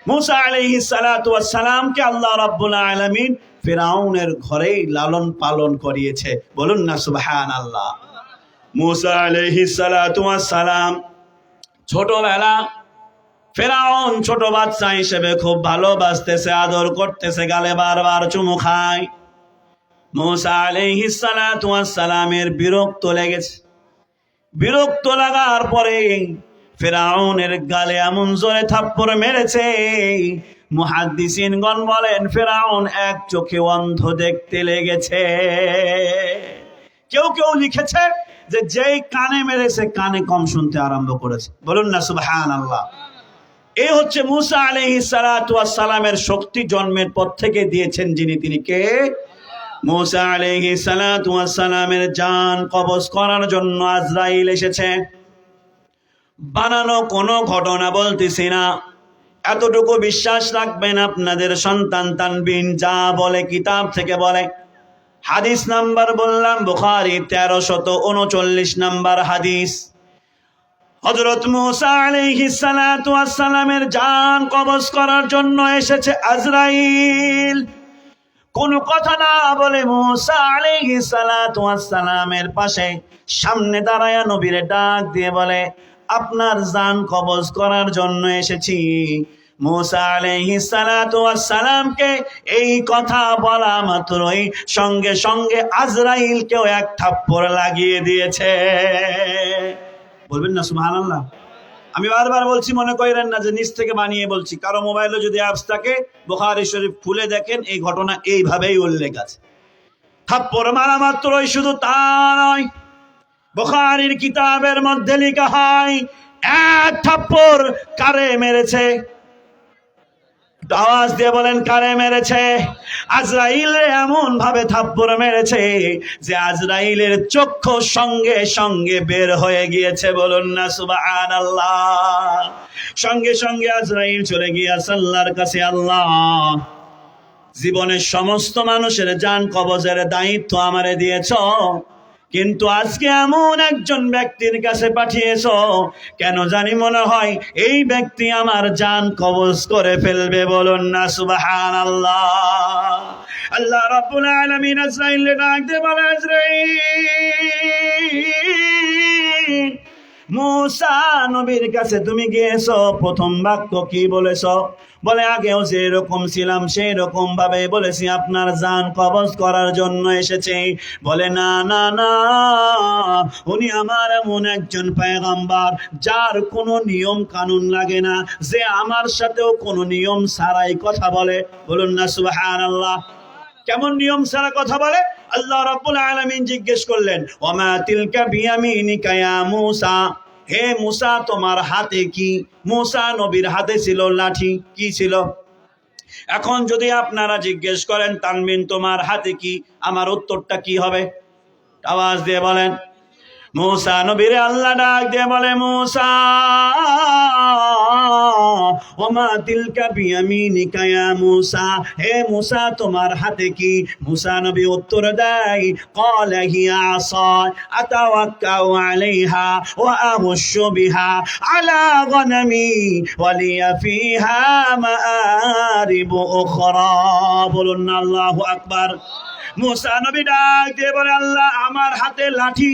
মুসা আলাইহিস সালাতু ওয়াস সালামকে আল্লাহ রাব্বুল আলামিন ফিরআউনের ঘরেই লালন পালন করিয়েছে। বলুন না সুবহানাল্লাহ। মুসা আলাইহিস সালাতু ওয়াস সালাম ছোটবেলা ফেরাউন ছোট বাচ্চা হিসেবে খুব ভালোবাসতেছে, আদর করতেছে, গালে বারবার চুমু খায়। মুসা আলাইহিস সালাতু ওয়াস সালামের বিরক্ত লেগেছে। বিরক্ত লাগার পরে ফেরাউনের গালে এমন জোরে থাপ্পড় মেরেছে, মুহাদ্দিসিনগণ বলেন ফেরাউন এক চোখে অন্ধ দেখতে লেগেছে। কেউ কেউ লিখেছে যে যেই কানে মেরেছে কানে কম শুনতে আরম্ভ করেছে। বলুন না সুবহানাল্লাহ। এই হচ্ছে মুসা আলাইহিস সালাতু ওয়াস সালামের শক্তি জন্মের পর থেকে দিয়েছেন যিনি, তিনি কে? মুসা আলাইহিস সালাতু ওয়াস সালামের জান কবজ করার জন্য আজরাইল এসেছে। বানানো কোনো ঘটনা বলতেছি না, এতটুকু বিশ্বাস রাখবেন, আপনাদের সন্তান তানবিন যা বলে কিতাব থেকে বলে। হাদিস নাম্বার বললাম বুখারী 1339 নাম্বার হাদিস। হযরত মুসা আলাইহিস সালাতু ওয়াস সালামের জান কবজ করার জন্য এসেছে আজরাইল। কোন কথা না বলে মুসা আলাইহিস সালাতু ওয়াস সালামের পাশে সামনে দাঁড়ায়া নবীরে ডাক দিয়ে বলে, আপনার জান কবজ করার জন্য এসেছি। মুসা আলাইহিস সালাতু ওয়াস সালামকে এই কথা বলা মাত্রই সঙ্গে সঙ্গে আজরাইলকেও এক থাপ্পড় লাগিয়ে দিয়েছে। বলবেন না সুবহানাল্লাহ। আমি বারবার বলছি, মনে করেন না যে নিজ থেকে বানিয়ে বলছি। কারো মোবাইলে যদি অ্যাপস থাকে, বুখারী শরীফ খুলে দেখেন, এই ঘটনা এইভাবেই উল্লেখ আছে। থাপ্পড় মারা মাত্রই শুধু তা নয়, বুখারীর কিতাবের মধ্যে লেখা হয় এক থাপ্পড় কারে মেরেছে? আওয়াজ দিয়ে বলেন কারে মেরেছে? আজরাইল এমন ভাবে থাপ্পড় মেরেছে যে আজরাইলের চক্ষু সঙ্গে সঙ্গে বের হয়ে গিয়েছে। বলুন না সুবহানাল্লাহ। সঙ্গে সঙ্গে আজরাইল চলে গিয়েছে আল্লাহর কাছে, আল্লাহ জীবনের সমস্ত মানুষের জান কবজের দায়িত্ব আমারে দিয়েছ, কিন্তু আজকে এমন একজন ব্যক্তির কাছে পাঠিয়েছ, কেন জানি মনে হয় এই ব্যক্তি আমার জান কবজ করে ফেলবে। বলুন না সুবহানাল্লাহ। আল্লাহ রাব্বুল আলামিন আজরাইলকে ডাক দিয়ে বলে, আজরাইল, মুসা নবীর কাছে তুমি গিয়েছো, প্রথম বাক্য কি বলেছো? বলে আগেও যেরকম ছিলাম সেই রকম ভাবে বলেছি, আপনার জান কবজ করার জন্য এসেছে। বলে না না না, উনি আমার এমন একজন পয়গম্বর যার কোনো নিয়ম কানুন লাগে না, যে আমার সাথেও কোনো নিয়ম ছাড়াই কথা বলে। বলুন না সুবহানাল্লাহ। কেমন নিয়ম ছাড়া কথা বলে? আল্লাহ রাব্বুল আলামিন জিজ্ঞেস করলেন, ওমা তিলকা বিয়ামিনিকা ইয়া মুসা, হে মুসা তোমার হাতে কি? মুসা নবীর হাতে ছিল লাঠি। কি ছিল? এখন যদি আপনারা জিজ্ঞেস করেন তানবিন তোমার হাতে কি, আমার উত্তরটা কি হবে? আওয়াজ দিয়ে বলেন। মুসা নবীরে আল্লাহ ডাক দিয়ে বলে, মুসা ওমা তিলকা বিয়ামিনিকা ইয়া মূসা, হে মূসা তোমার হাতে কি? মূসা নবী উত্তর দেয়, ক্বালা হিয়া আসায় আতাওয়াক্কাউ আলাইহা ওয়া আহুশু বিহা আলা গনামি ওয়া লিয়া ফিহা মাআরিবু উখরা। বলুন না আল্লাহু আকবার। মূসা নবী ডাক দিয়ে বলে, আল্লাহ আমার হাতে লাঠি,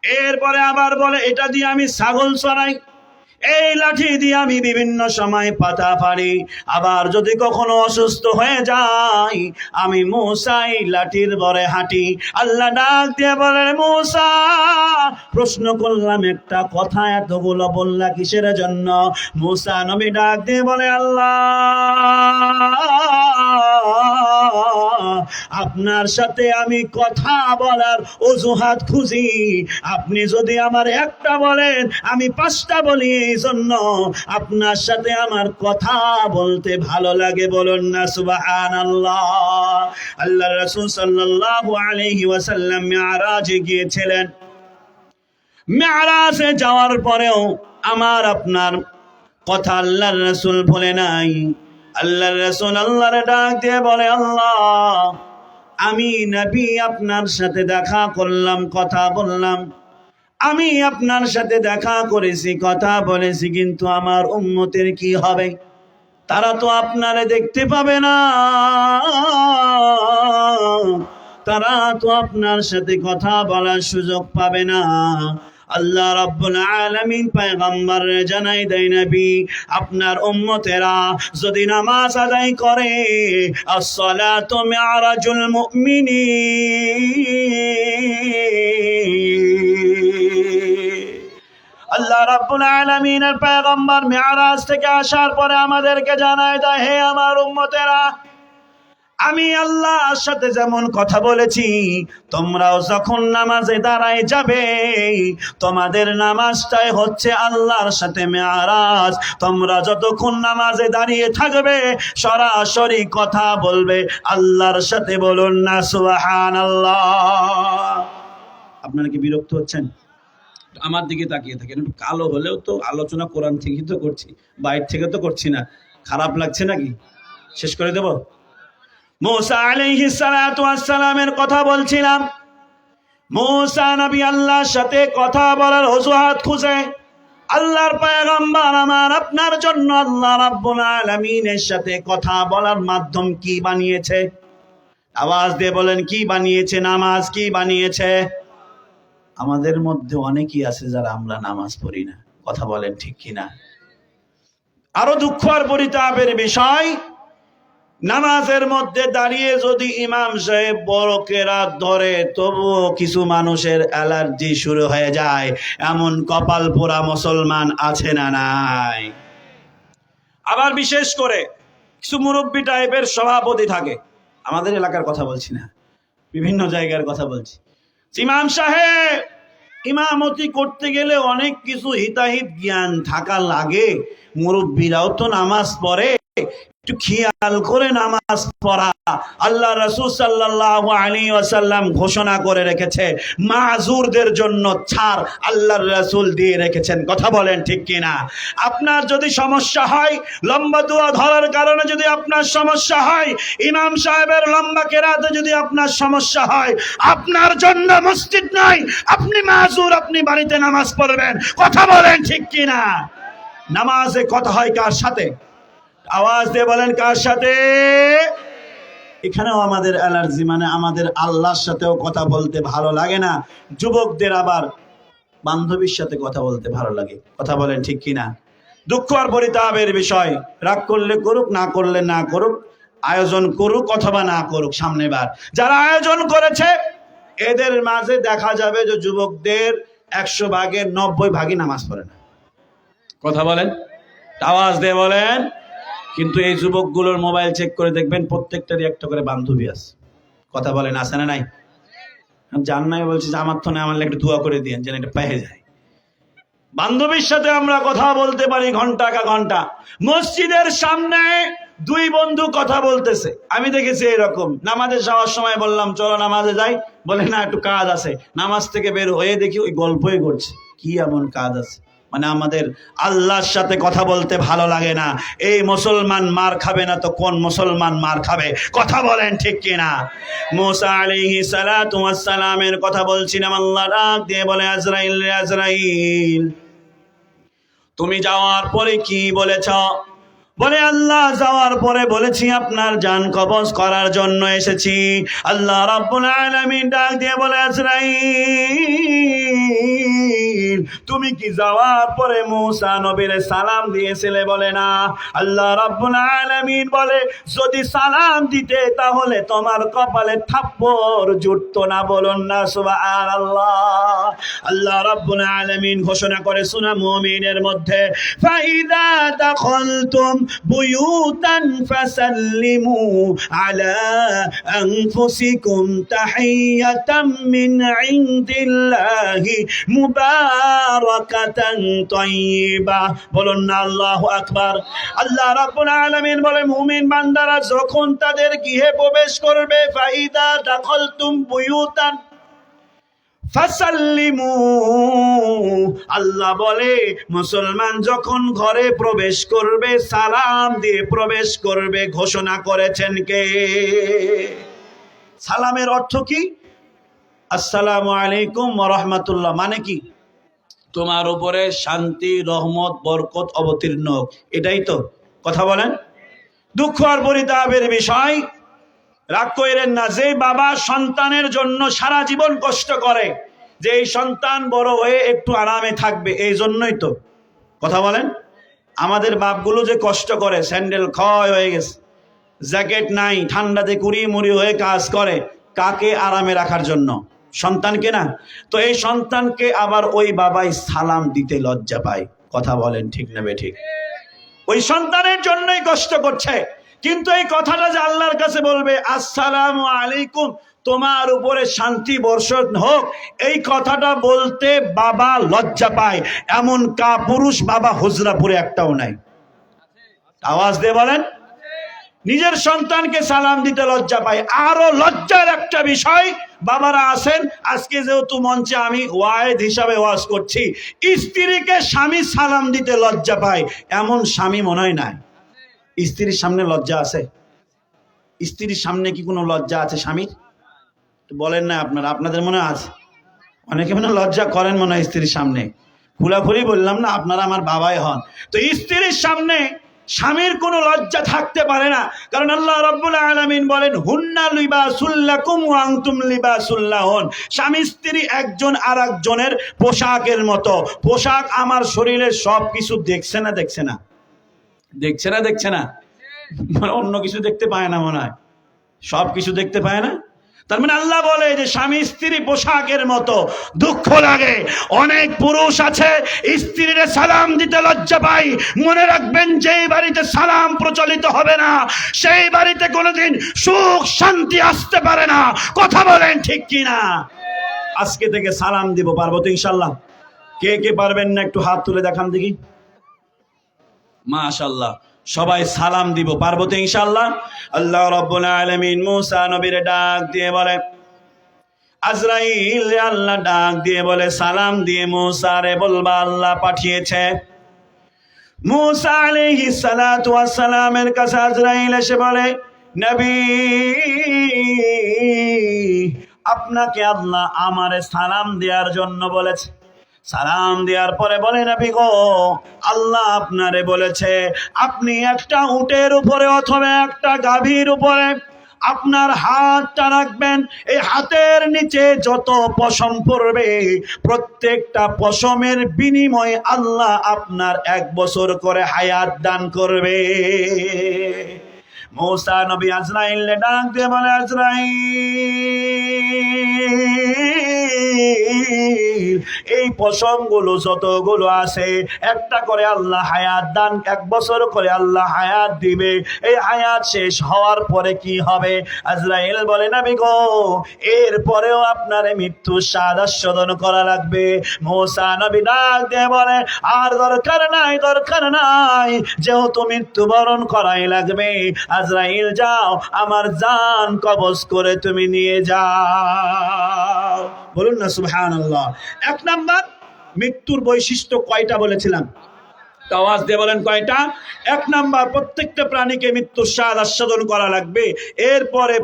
এরপরে আবার বলে এটা দিয়ে আমি ছাগল চড়াই, এই লাঠি দিয়ে আমি বিভিন্ন সময় পাতা পারি, আবার যদি কখনো অসুস্থ হয়ে যাই আমি মূসা এই লাঠির বরে হাঁটি। আল্লাহ ডাক দিয়ে বলে, মূসা প্রশ্ন করলাম একটা কথা, এতগুলো বললা কিসের জন্য? মূসা নবী ডাক দিয়ে বলে, আল্লাহ আপনার সাথে আমি কথা বলার অজুহাত খুঁজি, আপনি যদি আমার একটা বলেন আমি 5টা বলি, এই জন্য আপনার সাথে আমার কথা বলতে ভালো লাগে। বলুন না সুবহানাল্লাহ। আল্লাহর রাসূল সাল্লাল্লাহু আলাইহি ওয়াসাল্লাম মিরাজে গিয়েছিলেন। মিরাজে যাওয়ার পরেও আমার আপনার কথা আল্লাহর রাসূল ভুলে নাই। আল্লাহর রাসূল আল্লাহর ডাক দিয়ে বলে, আল্লাহ আমি নবী আপনার সাথে দেখা করলাম, কথা বললাম, আমি আপনার সাথে দেখা করেছি, কথা বলেছি, কিন্তু আমার উম্মতের কি হবে? তারা তো আপনারে দেখতে পাবে না, তারা তো আপনার সাথে কথা বলার সুযোগ পাবে না। আল্লাহ রাব্বুল আলামিন পয়গম্বর জানাই দেয়, নবী আপনার উম্মতেরা যদি নামাজ আদায় করে, as-salatu mi'rajul mu'minin। আল্লাহ রাব্বুল আলামিনের পয়গম্বর মিরাজ থেকে আসার পরে আমাদেরকে জানায় দেয়, হে আমার উম্মতেরা, আমি আল্লাহর সাথে যেমন কথা বলেছি, তোমরাও যখন নামাজে দাঁড়ায় যাবে তোমাদের নামাজটাই হচ্ছে আল্লাহর সাথে মিরাজ। তোমরা যতক্ষণ নামাজে দাঁড়িয়ে থাকবে সরাসরি কথা বলবে আল্লাহর সাথে। বলুন না সুবহানাল্লাহ। আপনারা কি বিরক্ত হচ্ছেন? আমার দিকে তাকিয়ে থাকেন, একটু কালো হলেও তো আলোচনা কোরআন থেকেই তো করছি, বাইরে থেকে তো করছি না। খারাপ লাগছে নাকি? শেষ করে দেব। মূসা আলাইহিস সালাতু ওয়াস সালামের কথা বলছিলাম। মূসা নবী আল্লাহর সাথে কথা বলার অজুহাত খুঁজে আল্লাহর পয়গম্বর আমার আপনার জন্য আল্লাহ রাব্বুল আলামিনের সাথে কথা বলার মাধ্যম কি বানিয়েছে? আওয়াজ দিয়ে বলেন, কি বানিয়েছে? নামাজ কি বানিয়েছে? আমাদের মধ্যে অনেকেই আছে যারা আমরা নামাজ পড়ি না। কথা বলেন ঠিক কিনা? আরো দুঃখ আর পরিতাপের বিষয়, নামাজের মধ্যে দাঁড়িয়ে যদি ইমাম সাহেব বড় কেরাত ধরে তবুও কিছু মানুষের অ্যালার্জি শুরু হয়ে যায়। এমন কপাল পোড়া মুসলমান আছে না নাই? আবার বিশেষ করে কিছু মুরব্বী টাইপের সভাপতি থাকে, আমাদের এলাকার কথা বলছি না, বিভিন্ন জায়গার কথা বলছি। ইমাম সাহেব ইমামতি করতে গেলে অনেক কিছু হিতাহিত জ্ঞান থাকা লাগে। মুরব্বীরাও তো নামাজ পড়ে, একটু খেয়াল করে নামাজ পড়া। আল্লাহ রাসূল সাল্লাল্লাহু আলাইহি ওয়াসাল্লাম ঘোষণা করে রেখেছে, মাযুরদের জন্য ছাড় আল্লাহর রাসূল দিয়ে রেখেছেন। কথা বলেন ঠিক কিনা? আপনার যদি সমস্যা হয়, লম্বা দোয়া ধরার কারণে যদি আপনার সমস্যা হয়, ইমাম সাহেবের লম্বা কেরাতে যদি আপনার সমস্যা হয়, আপনার জন্য মসজিদ নাই, আপনি মাযুর, আপনি বাড়িতে নামাজ পড়বেন। কথা বলেন ঠিক কিনা? নামাজে কথা হয় কার সাথে? আওয়াজ দিয়ে বলেন, কার সাথে? এখানেও আমাদের অ্যালার্জি, মানে আমাদের আল্লাহর সাথেও কথা বলতে ভালো লাগে না। যুবকদের আবার বান্ধবীর সাথে কথা বলতে ভালো লাগে। কথা বলেন ঠিক কিনা? দুঃখ আর পরিতাপের বিষয়। রাগ করলে করুক, না করলে না করুক, আয়োজন করুক অথবা না করুক, সামনেবার যারা আয়োজন করেছে এদের মাঝে দেখা যাবে যে যুবকদের 100 ভাগের 90 ভাগই নামাজ পড়ে না। কথা বলেন, আওয়াজ দিয়ে বলেন। কিন্তু এই যুবকগুলোর মোবাইল চেক করে দেখবেন প্রত্যেকটারই একটা করে বান্ধবী আছে। কথা বলেন, আছে না নাই? জান নাই বলছি যে আমার তো না, আমার একটু দোয়া করে দিয়েন যেন এটা পেয়ে যায়। বান্ধবীর সাথে আমরা কথা বলতে পারি ঘন্টা কা ঘন্টা। মসজিদের সামনে 2 বন্ধু কথা বলতেছে, আমি দেখেছি এরকম। নামাজে যাওয়ার সময় বললাম চলো নামাজে যাই, বলে না একটু কাজ আছে। নামাজ থেকে বের হয়ে দেখি ওই গল্পই করছে। কি এমন কাজ আছে? মানে আমাদের আল্লাহর সাথে কথা বলতে ভালো লাগে না। এই মুসলমান মার খাবে না তো কোন মুসলমান মার খাবে? কথা বলেন ঠিক কিনা? মুসা আলাইহিস সালাতু ওয়াস সালামের কথা বলছিলাম। আল্লাহ ডাক দিয়ে বলে, আজরাইল রে আজরাইল, তুমি যাওয়ার পরে কি বলেছ? বলে, আল্লাহ যাওয়ার পরে বলেছি আপনার জান কবজ করার জন্য এসেছি। আল্লাহ রাব্বুল আলামিন ডাক দিয়ে বলে, আজরাইল, তুমি কি যাওয়ার পরে মুসা নবীর সালাম দিয়েছিলে? বলে না। আল্লাহ রাব্বুল আলামিন বলে, যদি সালাম দিতে তাহলে তোমার কপালে থাপ্পড় জুটতো না। বলুন না সুবহানাল্লাহ। আল্লাহ রাব্বুল আলামিন ঘোষণা করে সূরা মুমিনের মধ্যে, ফাইদা দাখালতুম বুয়ুতান ফাসাল্লিমু আলা আনফুসিকুম তাহিয়াতাম মিন ইনদিল্লাহি মুবারাকাতান তাইয়্যিবা। বলুন না আল্লাহু আকবার। আল্লাহ রাব্বুল আলামিন বলে, মুমিন বান্দারা যখন তাদের গৃহে প্রবেশ করবে, ফাইদা দাখালতুম বুয়ুতান ফাসাল্লিমু, আল্লাহ বলে মুসলমান যখন ঘরে প্রবেশ করবে সালাম দিয়ে প্রবেশ করবে। ঘোষণা করেছেন কে? সালামের অর্থ কি? আসসালামু আলাইকুম ওয়া রাহমাতুল্লাহ, মানে কি? তোমার উপরে শান্তি, রহমত, বরকত অবতীর্ণ হোক। এটাই তো কথা বলেন। দুঃখ আর পরিতাপের বিষয়, রাগ কইরেন না, যে বাবা সন্তানের জন্য সারা জীবন কষ্ট করে যে এই সন্তান বড় হয়ে একটু আরামে থাকবে, এই জন্যই তো কথা বলেন। আমাদের বাপগুলো যে কষ্ট করে, স্যান্ডেল ক্ষয় হয়ে গেছে, জ্যাকেট নাই, ঠান্ডাতে কুড়ি মুড়ি হয়ে কাজ করে, কাকে আরামে রাখার জন্য? সন্তানকে না? তো এই সন্তানকে আবার ওই বাবাই সালাম দিতে লজ্জা পায়। কথা বলেন ঠিক না বেঠিক? ওই সন্তানের জন্যই কষ্ট করছে, কিন্তু এই কথাটা যে আল্লাহর কাছে বলবে আসসালামু আলাইকুম, তোমার উপরে শান্তি বর্ষণ হোক, এই কথাটা বলতে বাবা লজ্জা পায়। এমন কাপুরুষ বাবা হুজরাপুরে একটাও নাই। আওয়াজ দিয়ে বলেন। নিজের সন্তানকে সালাম দিতে লজ্জা পায়। আরো লজ্জার একটা বিষয়, বাবারা আছেন, আজকে যেহেতু মঞ্চে আমি ওয়াইদ হিসাবে ওয়াজ করছি, স্ত্রীকে স্বামী সালাম দিতে লজ্জা পায়। এমন স্বামী মনে হয় নাই। স্ত্রীর সামনে লজ্জা আছে? স্ত্রীর সামনে কি কোনো লজ্জা আছে স্বামীর? বলেন না আপনারা, আপনাদের মনে আছে? অনেকে মনে লজ্জা করেন মনে হয় স্ত্রীর সামনে। খোলাখুলি বললাম না, আপনারা আমার বাবাই হন। তো স্ত্রীর সামনে স্বামীর কোনো লজ্জা থাকতে পারে না, কারণ আল্লাহ রাব্বুল আলামিন বলেন, হুন্না লিবাসুল লাকুম ওয়া আনতুম লিবাসুল লাহুন। স্বামী স্ত্রী একজন আরেকজনের পোশাকের মতো। পোশাক আমার শরীরের সব কিছু দেখছে না? দেখছে না? দেখছে না? দেখছে না? অন্য কিছু দেখতে পায় না মনে হয়, সব কিছু দেখতে পায় না। তার মানে আল্লাহ বলে যে স্বামী স্ত্রী পোশাকের মতো। দুঃখ লাগে, অনেক পুরুষ আছে স্ত্রীর সালাম দিতে লজ্জা পায়। মনে রাখবেন, যেই বাড়িতে সালাম প্রচলিত হবে না সেই বাড়িতে কোনোদিন সুখ শান্তি আসতে পারে না। কথা বলেন ঠিক কিনা? আজকে থেকে সালাম দিব, পারবো তো ইনশাল্লাহ? কে কে পারবেন না একটু হাত তুলে দেখান দেখি। মাশাআল্লাহ, সবাই সালাম দিব, পারবো তো ইনশাআল্লাহ? আল্লাহ রাব্বুল আলামিন মুসা নবীর ডাক দিয়ে বলে, আজরাইল, আল্লাহ ডাক দিয়ে বলে, সালাম দিয়ে মুসা রে বলবা আল্লাহ পাঠিয়েছে। মুসা আলাইহিস সালাতু ওয়াস সালামের কাছে আজরাইল এসে বলে, নবী, আপনাকে আল্লাহ আমারে সালাম দেওয়ার জন্য বলেছে। সালাম দেওয়ার পরে বলে, নবী গো, আল্লাহ আপনারে বলেছে আপনি একটা উটের উপরে অথবা একটা গাভীর উপরে আপনার হাতটা রাখবেন। এই হাতের নিচে যত পশম পড়বে, প্রত্যেকটা পশমের বিনিময়ে আল্লাহ আপনার 1 বছর করে হায়াত দান করবে। মুসা নবী আজরাইলকে ডাক দিয়ে বলে, আজরাইল, এই পশমগুলো যতগুলো আছে একটা করে আল্লাহ হায়াত দান, 1 বছর করে আল্লাহ হায়াত দিবে। এই হায়াত শেষ হওয়ার পরে কি হবে? আজরাইল বলে, নবী গো, এর পরেও আপনার মৃত্যু সাদাস্যদন করা লাগবে। মুসা নবী ডাক দিয়ে বলে, আর দরকার নাই, দরকার নাই, যেহেতু মৃত্যুবরণ করাই লাগবে, আজরাইল যাও, আমার জান কবজ করে তুমি নিয়ে যাও। বলুন না সুবহানাল্লাহ। 1 নাম্বার, মৃত্যুর বৈশিষ্ট্য কয়টা বলেছিলাম? তো আওয়াজ দিয়ে বলেন কয়টা? 1 নাম্বার, প্রত্যেকটা প্রাণীকে মৃত্যুর স্বাদ আস্বাদন করা লাগবে, এরপরে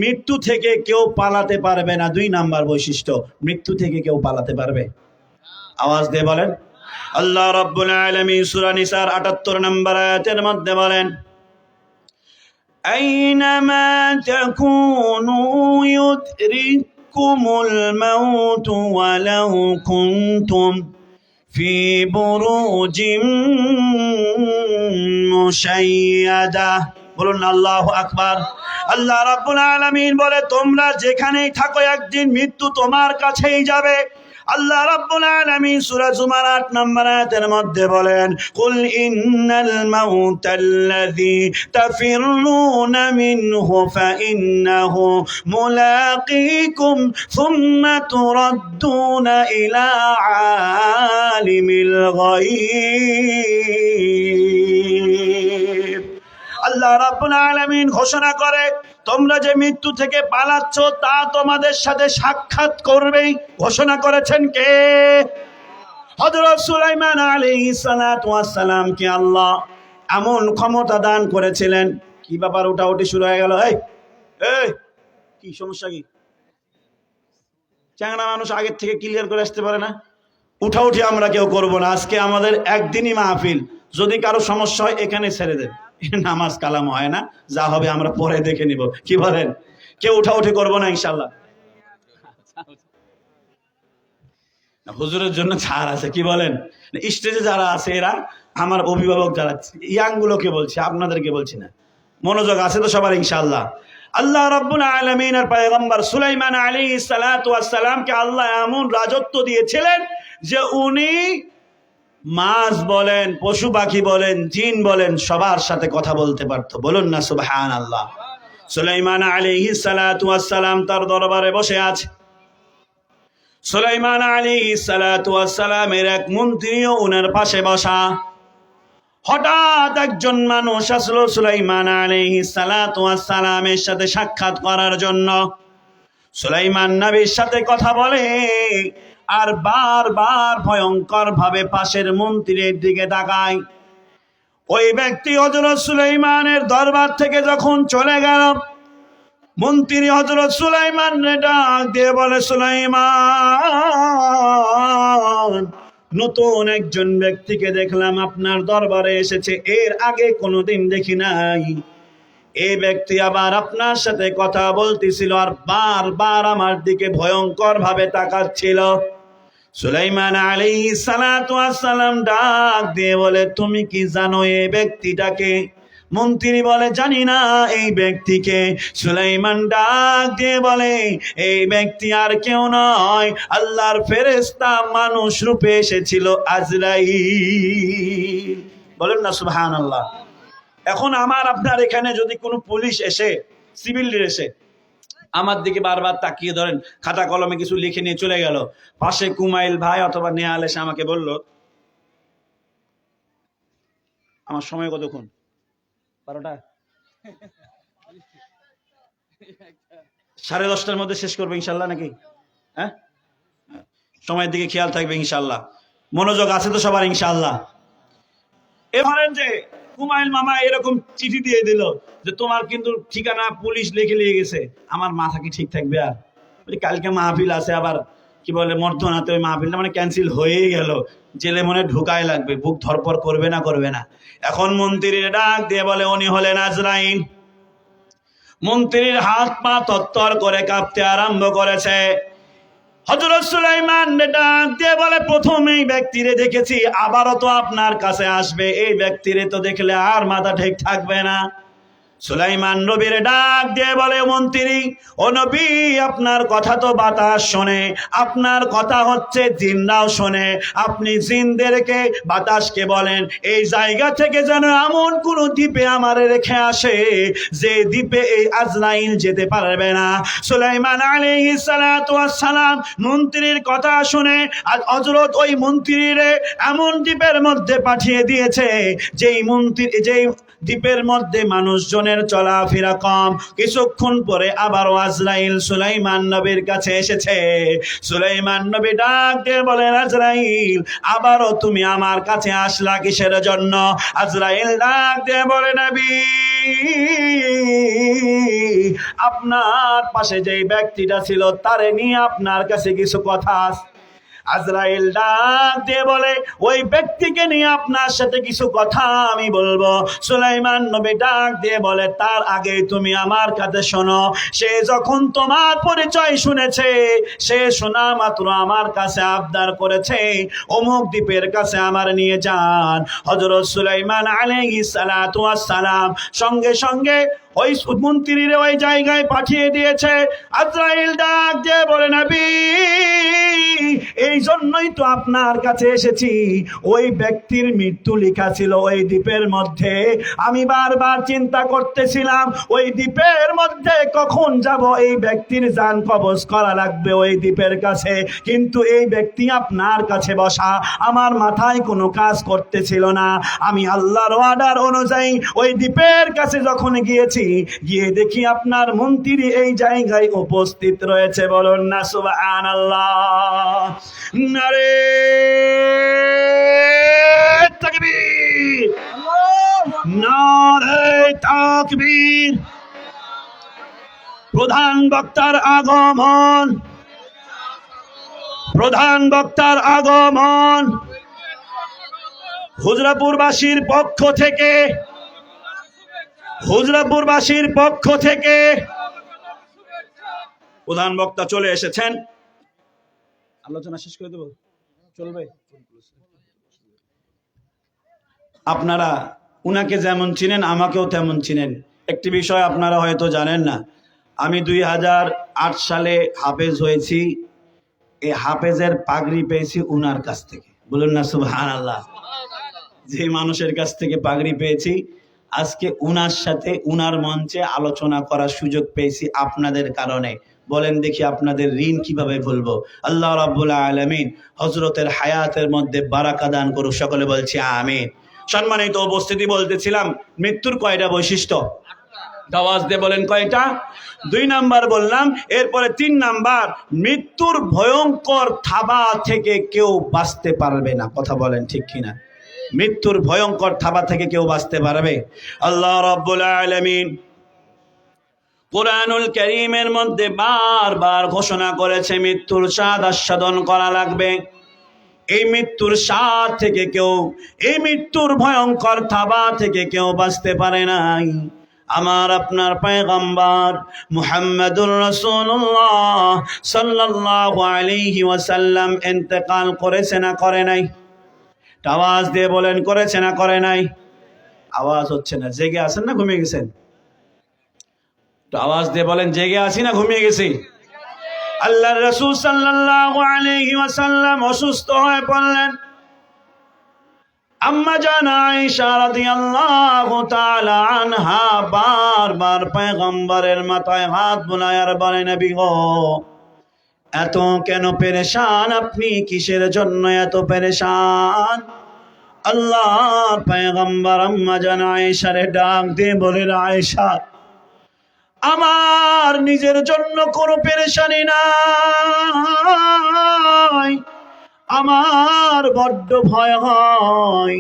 মৃত্যু থেকে কেউ পালাতে পারবে না। 2 নাম্বার বৈশিষ্ট্য, মৃত্যু থেকে কেউ পালাতে পারবে? আওয়াজ দিয়ে বলেন। আল্লাহ রাব্বুল আলামিন সূরা নিসার 78 নম্বর আয়াতের মধ্যে বলেন, আইনামা তাকুনু ইউদরিকুমুল মাউতু ওয়ালাউ কুনতুম ফি বুরুজিম মুশাইয়াদা। বলুন আল্লাহু আকবার। আল্লাহ রাব্বুল আলামিন বলে, তোমরা যেখানেই থাকো একদিন মৃত্যু তোমার কাছেই যাবে। আল্লাহ রাব্বুল আলামিন সূরা জুমার 8 নম্বর আয়াতের মধ্যে বলেন, কুল ইন্নাল মাউতাল্লাযী তাফিরুনা মিনহু ফাইন্নাহু মুলাকীকুম সুম্মা তুরাদ্দুনা ইলা আলিমিল গায়ব। আল্লাহ রাব্বুল আলামিন ঘোষণা করে, তোমরা যে মৃত্যু থেকে পালাচ্ছ তা তোমাদের সাথে সাক্ষাৎ করবেই। ঘোষণা করেছেন কে? হযরত সুলাইমান আলাইহিস সালাতু ওয়াস সালামকে আল্লাহ এমন ক্ষমতা দান করেছিলেন। কি ব্যাপার, ওঠাউঠি শুরু হয়ে গেল? এই এই কি সমস্যা? কি চ্যাংড়া মানুষ আগের থেকে ক্লিয়ার করে আসতে পারে না? উঠাউঠি আমরা কেউ করব না। আজকে আমাদের একদিনই মাহফিল, যদি কারো সমস্যা হয় এখানে ছেড়ে দেন, নামাজ কালাম হয় না, যা হবে আমরা পরে দেখে নিব। কি বলেন? কেউ উঠাউঠি করবো না ইনশাল্লাহ। হুজুরের জন্য ছাড় আছে। কি বলেন? স্টেজে যারা আছে এরা আমার অভিভাবক, যারা ইয়াং গুলোকে বলছি, আপনাদেরকে বলছি না। মনোযোগ আছে তো সবার ইনশাআল্লাহ? আল্লাহ রাব্বুল আলামিনের পয়গম্বর সুলাইমান আলাইহিস সালাতু ওয়াস সালামকে আল্লাহ এমন রাজত্ব দিয়েছিলেন যে উনি মাছ বলেন, পশু পাখি বলেন, জিন বলেন, সবার সাথে কথা বলতে পারতো। বলুন না সুবহানাল্লাহ। সুলাইমান আলাইহিস সালাতু ওয়াস সালাম তার দরবারে বসে আছে। সুলাইমান আলাইহিস সালাতু ওয়াস সালামের এক মন্ত্রীও উনার পাশে বসা। হঠাৎ একজন মানুষ আসলো সুলাইমান আলাইহিস সালাতু ওয়াস সালামের সাথে সাক্ষাৎ করার জন্য। সুলাইমান নবীর সাথে কথা বলে আর বারবার ভয়ঙ্কর ভাবে পাশের মন্ত্রীর দিকে তাকায়। ওই ব্যক্তি হযরত সুলাইমানের দরবার থেকে যখন চলে গেল, মন্ত্রী হযরত সুলাইমানকে ডাক দিয়ে বলে, সুলাইমান, নতুন একজন ব্যক্তিকে দেখলাম আপনার দরবারে এসেছে, এর আগে কোনোদিন দেখি নাই। এই ব্যক্তি আবার আপনার সাথে কথা বলতেছিল আর বারবার আমার দিকে ভয়ঙ্কর ভাবে তাকাচ্ছিল। সুলাইমান আলাইহিস সালাতু ওয়াস সালাম ডাক দিয়ে বলে, তুমি কি জানো এই ব্যক্তিটাকে? মন্ত্রী বলে, জানি না এই ব্যক্তিকে। সুলাইমান ডাক দিয়ে বলে, এই ব্যক্তি আর কেউ নয়, আল্লাহর ফেরেশতা মানুষ রূপে এসেছিল, আজরাইল। বলেন না সুবহানাল্লাহ। এখন আমার আপনার এখানে যদি কোনো পুলিশ এসে, সিভিল এসে আমার দিকে বারবার তাকিয়ে ধরেন খাতা কলমে কিছু লিখে নিয়ে চলে গেল, পাশে কুমাইল ভাই অথবা নেহাল এসে আমাকে বলল, আমার সময় কতক্ষণ? 12টা, 10:30টার মধ্যে শেষ করবে ইনশাল্লাহ, নাকি? হ্যাঁ, সময়ের দিকে খেয়াল থাকবে ইনশাল্লাহ। মনোযোগ আছে তো সবার ইনশাল্লাহ? এবারেন যে কুমাইল মামা এরকম চিঠি দিয়ে দিল যে তোমার কিন্তু ঠিকানা পুলিশ লিখে নিয়ে গেছে, আমার মাথা কি ঠিক থাকবে? আর কালকে মাহফিল আছে, আবার কি বলে মর্ধনাতে, ওই মাহফিলটা মানে ক্যান্সেল হয়েই গেল, জেলে মনে ঢুকায় লাগবে, বুক ধরপর করবে না? করবে না? এখন মন্ত্রীর ডাক দিয়ে বলে, উনি হলেন আজরাইল। মন্ত্রীর হাত পা তত্তর করে কাঁপতে আরম্ভ করেছে। হযরত সুলাইমান ডাক দিয়ে বলে, প্রথম এই ব্যক্তিরে দেখেছি, আবারও তো আপনার কাছে আসবে, এই ব্যক্তিরে তো দেখলে আর মাথা ঠিক থাকবে না। সুলাইমান নবীর ডাক দিয়ে বলে, মন্ত্রী, ও নবী, আপনার কথা তো বাতাস শোনে, আপনার কথা হচ্ছে জিন্দাও শোনে, আপনি জিনদেরকে বাতাসকে বলেন এই জায়গা থেকে যেন এমন কোন দ্বীপে আমারে রেখে আসে যে দ্বীপে এই আজরাইল যেতে পারবে না। সুলাইমান আলাইহিস সালাতু ওয়াস সালাম মন্ত্রীর কথা শুনে হযরত ওই মন্ত্রীরে এমন দ্বীপের মধ্যে পাঠিয়ে দিয়েছে যেই দ্বীপের মধ্যে মানুষজনের চলাফেরা কম। কিছুক্ষণ পরে আবারও আজরাইল সুলাইমান নবীর কাছে এসেছে। সুলাইমান নবী ডাক দিয়ে বলেন, আজরাইল আবারও তুমি আমার কাছে আসলা কিসের জন্য? আজরাইল ডাক দিয়ে বলে, নবী আপনার পাশে যেই ব্যক্তিটা ছিল তারে নিয়ে আপনার কাছে কিছু কথা আছে। আজরাইল ডাক দিয়ে বলে, ওই ব্যক্তিকে নিয়ে আপনার সাথে কিছু কথা আমি বলবো। সুলাইমান নবী ডাক দিয়ে বলে, তার আগে তুমি আমার কাছে শোনো। সে যখন তোমার পরিচয় শুনেছে, সে শোনা মাত্র আমার কাছে আবদার করেছে অমুক দ্বীপের কাছে আমার নিয়ে যান। হযরত সুলাইমান আলাইহিস সালাতু ওয়াস সালাম সঙ্গে সঙ্গে ওই মন্ত্রীর ওই জায়গায় পাঠিয়ে দিয়েছে। আজরাইল ডাক দিয়ে বলে, নবী এই জন্যই তো আপনার কাছে এসেছি। ওই ব্যক্তির মৃত্যু লেখা ছিল ওই দ্বীপের মধ্যে। আমি বারবার চিন্তা করতেছিলাম ওই দ্বীপের মধ্যে কখন যাব, এই ব্যক্তির জান কবজ করা লাগবে ওই দ্বীপের কাছে, কিন্তু এই ব্যক্তি আপনার কাছে বসা, আমার মাথায় কোনো কাজ করতেছিল না। আমি আল্লাহর অর্ডার অনুযায়ী ওই দ্বীপের কাছে যখন গিয়েছি, গিয়ে দেখি আপনার মন্ত্রী এই জায়গায় উপস্থিত রয়েছে। বলুন না সুবহানাল্লাহ। নারে তাকবীর, নারে তাকবীর। প্রধান বক্তার আগমন, প্রধান বক্তার আগমন। হুজরাপুরবাসীর পক্ষ থেকে, হুজরাপুরবাসীর পক্ষ থেকে প্রধান বক্তা চলে এসেছেন। আলোচনা শেষ করে দেব, চলবে? আপনারা উনাকে যেমন চিনেন আমাকেও তেমন চিনেন। একটি বিষয় আপনারা হয়তো জানেন না, আমি 2008 সালে হাফেজ হয়েছি। এই হাফেজের পাগড়ি পেয়েছি উনার কাছ থেকে। বলুন না সুবহানাল্লাহ। যে মানুষের কাছ থেকে পাগড়ি পেয়েছি, আজকে উনার সাথে উনার মঞ্চে আলোচনা করার সুযোগ পেয়েছি আপনাদের কারণে। বলেন দেখি আপনাদের ঋণ কিভাবে ভুলবো? আল্লাহ রাব্বুল আলামিন হযরতের হায়াতের মধ্যে বারাকা দান করুক। সকলে বলছি আমিন। সম্মানিত উপস্থিতি, বলতেছিলাম মৃত্যুর কয়টা বৈশিষ্ট্য? আওয়াজ দিয়ে বলেন কয়টা? 2 নাম্বার বললাম। এরপরে 3 নাম্বার, মৃত্যুর ভয়ঙ্কর থাবা থেকে কেউ বাঁচতে পারবে না। কথা বলেন ঠিক কিনা? মৃত্যুর ভয়ঙ্কর থাবা থেকে কেউ বাঁচতে পারবে? আল্লাহ রাব্বুল আলামিন কুরআনুল কারীমের মধ্যে বারবার ঘোষণা করেছে মৃত্যুর স্বাদ আস্বাদন করা লাগবে। এই মৃত্যুর স্বাদ থেকে কেউ, এই মৃত্যুর ভয়ঙ্কর থাবা থেকে কেউ বাঁচতে পারে নাই। আমার আপনার পয়গম্বর মুহাম্মদুর রাসূলুল্লাহ সাল্লাল্লাহু আলাইহি ওয়াসাল্লাম ইন্তেকাল করেছে না করে নাই? আওয়াজ দিয়ে বলেন, করেছে না করে নাই? আওয়াজ হচ্ছে না। জেগে আছেন না ঘুমিয়ে গেছেন? আওয়াজ দিয়ে বলেন, জেগে আছি না ঘুমিয়ে গেছি? আল্লাহর রাসূল সাল্লাল্লাহু আলাইহি ওয়াসাল্লাম অসুস্থ হয়ে পড়লেন। আম্মা জান আয়েশা রাদিয়াল্লাহু তাআলা আনহা বারবার পয়গম্বরের মাথায় হাত বুলায় আর বলে, নবী গো, এত কেন পেরেশান আপনি? কিসের জন্য এত পেরেশান? আল্লাহর পয়গম্বর আম্মা জান আয়েশারে ডাক দিয়ে বলেন, আয়েশা, আমার নিজের জন্য কোনো পেরেশানি নাই, আমার বড্ড ভয় হয়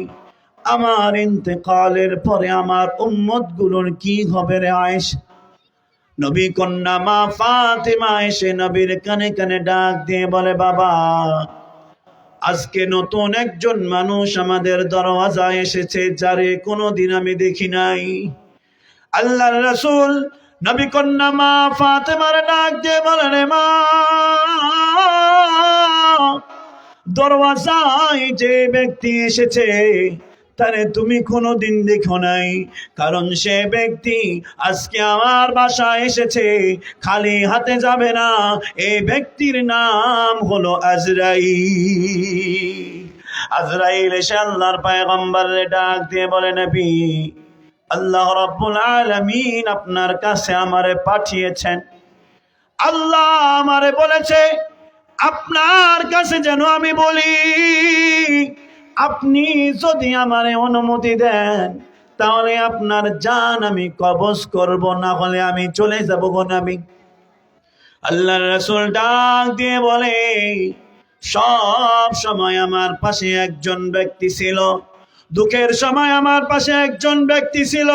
আমার ইন্তেকালের পরে আমার উম্মতগুলোর কি হবে রে আয়েশা। নবী কন্যা মা ফাতেমা এসে নবীর কানে কানে ডাক দিয়ে বলে, বাবা, আজকে নতুন একজন মানুষ আমাদের দরওয়াজায় এসেছে, যারে কোনোদিন আমি দেখি নাই। আল্লাহর রাসূল নবী কন্যা মা ফাতেমার ডাক দিয়ে বলেন, মা, দরওয়াজায় যে ব্যক্তি এসেছে তারে তুমি কোনোদিন দেখো নাই, কারণ সে ব্যক্তি আজকে আমার বাসায় এসেছে, খালি হাতে যাবে না। এই ব্যক্তির নাম হলো আজরাইল। আজরাইল এসে আল্লাহর পয়গম্বরের ডাক দিয়ে বলে, নবী, আল্লাহ রাব্বুল আলামিন আপনার কাছে আমারে পাঠিয়েছেন। আল্লাহ আমারে বলেছে আপনার কাছে যেন আমি বলি, আপনি যদি আমারে অনুমতি দেন তাহলে আপনার জান আমি কবজ করব, না হলে আমি চলে যাব গো নবী। আল্লাহর রাসূল ডাক দিয়ে বলে, সব সময় আমার পাশে একজন ব্যক্তি ছিল, দুঃখের সময় আমার পাশে একজন ব্যক্তি ছিল,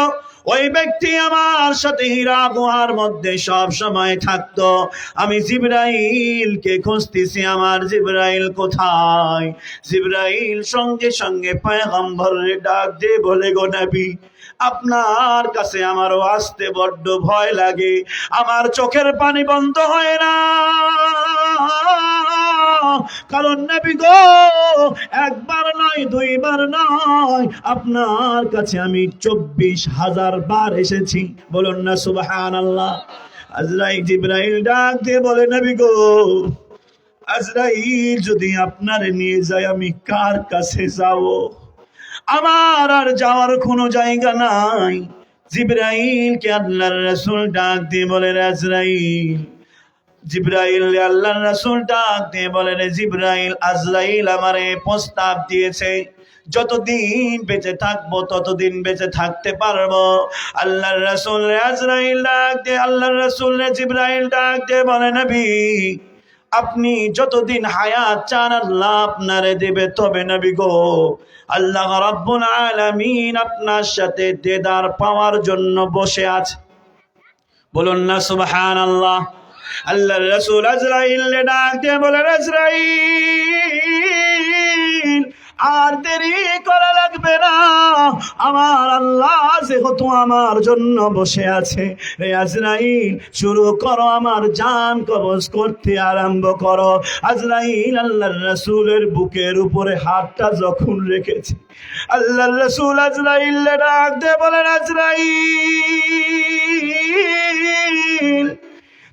ওই ব্যক্তি আমার সাথে হীরা গুহার মধ্যে সব সময় থাকতো। আমি জিবরাইলকে খুঁজতেছি, আমার জিবরাইল কোথায়? জিবরাইল সঙ্গে সঙ্গে পয়গম্বরের ডাক দিয়ে বলে, গো নবী, আপনার কাছে আমারও আসতে বড্ড ভয় লাগে, আমার চোখের পানি বন্ধ হয় না, কারণ নবী গো, একবার নয়, দুইবার নয়, আপনার কাছে আমি 24,000 বার এসেছি। বলুন না সুবহানাল্লাহ। আজরাইল, জিবরাইল ডাক দিয়ে বলে, নবী গো, আজরাইল যদি আপনারে নিয়ে যায়, আমি কার কাছে যাব? আমার আর যাওয়ার কোনো জায়গা নাই। জিবরাইলকে আল্লাহর রাসূল ডাক দিয়ে বলেন, আজরাইল, জিবরাইল, আল্লাহর রাসূল ডাক দিয়ে বলেন, জিবরাইল, আজরাইল আমারে প্রস্তাব দিয়েছে, যতদিন বেঁচে থাকবো ততদিন বেঁচে থাকতে পারবো। আল্লাহর রাসূল আজরাইল ডাক দিয়ে, আল্লাহর রাসূল জিবরাইল ডাক দিয়ে বলে, নবী, আপনি যতদিন হায়াত চান আল্লাহ আপনারে দেবে, তবে নবী গো, আল্লাহ রাব্বুল আলামিন আপনার সাথে দেদার পাওয়ার জন্য বসে আছে। বলুন না সুবহানাল্লাহ। আল্লাহর রাসূল আজরাইল ডাক দিয়ে বলেন, আজরাইল, আর দেরি করা লাগবে না, আমার আল্লাহ যেহেতু আমার জন্য বসে আছে, রে আজরাইল, শুরু করো, আমার জান কবজ করতে আরম্ভ করো। আজরাইল আল্লাহর রাসূলের বুকের উপরে হাতটা যখন রেখেছে, আল্লাহর রাসূল আজরাইল ডাক দিয়ে বলেন, আজরাইল,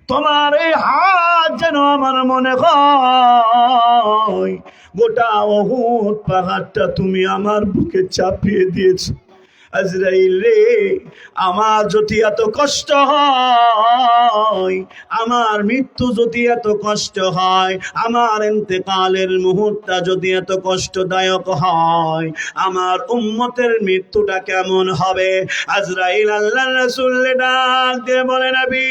তোমার এই হাত যেন আমার মনে হয় গোটা উহুদ পাহাড়টা তুমি আমার বুকে চাপিয়ে দিয়েছো। আজরাইল রে, আমার যদি এত কষ্ট হয়, আমার মৃত্যু যদি এত কষ্ট হয়, আমার ইন্তেকালের মুহূর্তটা যদি এত কষ্টদায়ক হয়, আমার উম্মতের মৃত্যুটা কেমন হবে? আজরাইল আল্লাহর রাসূল ডাক দিয়ে বলে, নবী,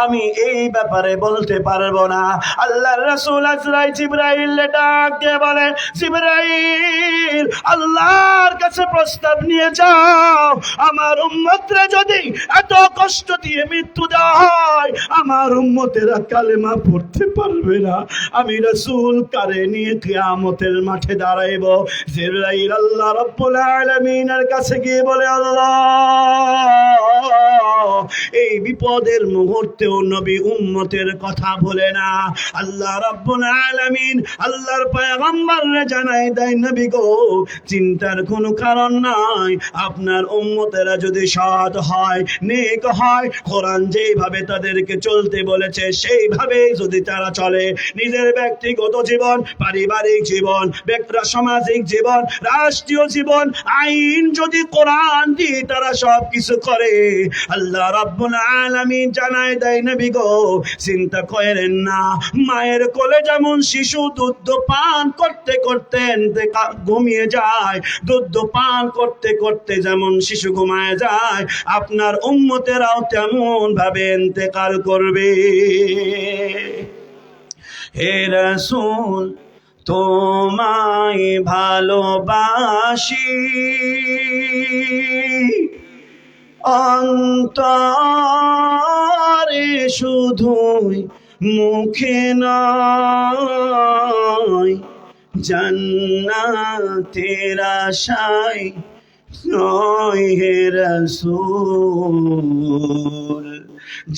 আমি এই ব্যাপারে বলতে পারবো না। আল্লাহর রাসূল আজরাইল জিবরাইল ডাক দিয়ে বলে, জিবরাইল, আল্লাহর কাছে প্রস্তাব নিয়ে যাও, আমার উম্মতরা যদি এত কষ্ট দিয়ে মৃত্যু দেওয়া হয়, আমার উম্মতেরা কালেমা পড়তে পারবে না, আমি রাসূল কারে নিয়ে কিয়ামতের মাঠে দাঁড়াইব। জিবরাইল আল্লাহ রাব্বুল আলামিনের কাছে গিয়ে বলে, আল্লাহ, এই বিপদের মুহূর্তেও নবী উম্মতের কথা ভুলে না। আল্লাহ রাব্বুল আলামিন আল্লাহর পয়গম্বররে জানাই দেয়, নবী গো, চিন্তার কোনো কারণ নাই, আপনার উম্মতেরা যদি সৎ হয়, নেক হয়, কোরআন যেইভাবে তাদেরকে চলতে বলেছে সেইভাবে যদি তারা চলে, নিজের ব্যক্তিগত জীবন, পারিবারিক জীবন, সামাজিক জীবন, রাষ্ট্রীয় জীবন, আইন যদি কোরআন দিয়ে তারা সব কিছু করে, আল্লাহ রাব্বুল আলামিন জানায় দেয়, নবী গো, চিন্তা করেন না, মায়ের কোলে যেমন শিশু দুধ পান করতে করতে ঘুমিয়ে যায়, দুধ পান করতে করতে যেমন শিশু ঘুমায় যায়, আপনার উম্মতেরাও তেমন ভাবে ইন্তেকাল করবে। হে রাসূল, তোমায় ভালোবাসি, অন্তরে শুধুই, মুখে নয়, জান্নাতের আশায় নয়, হে রাসূল,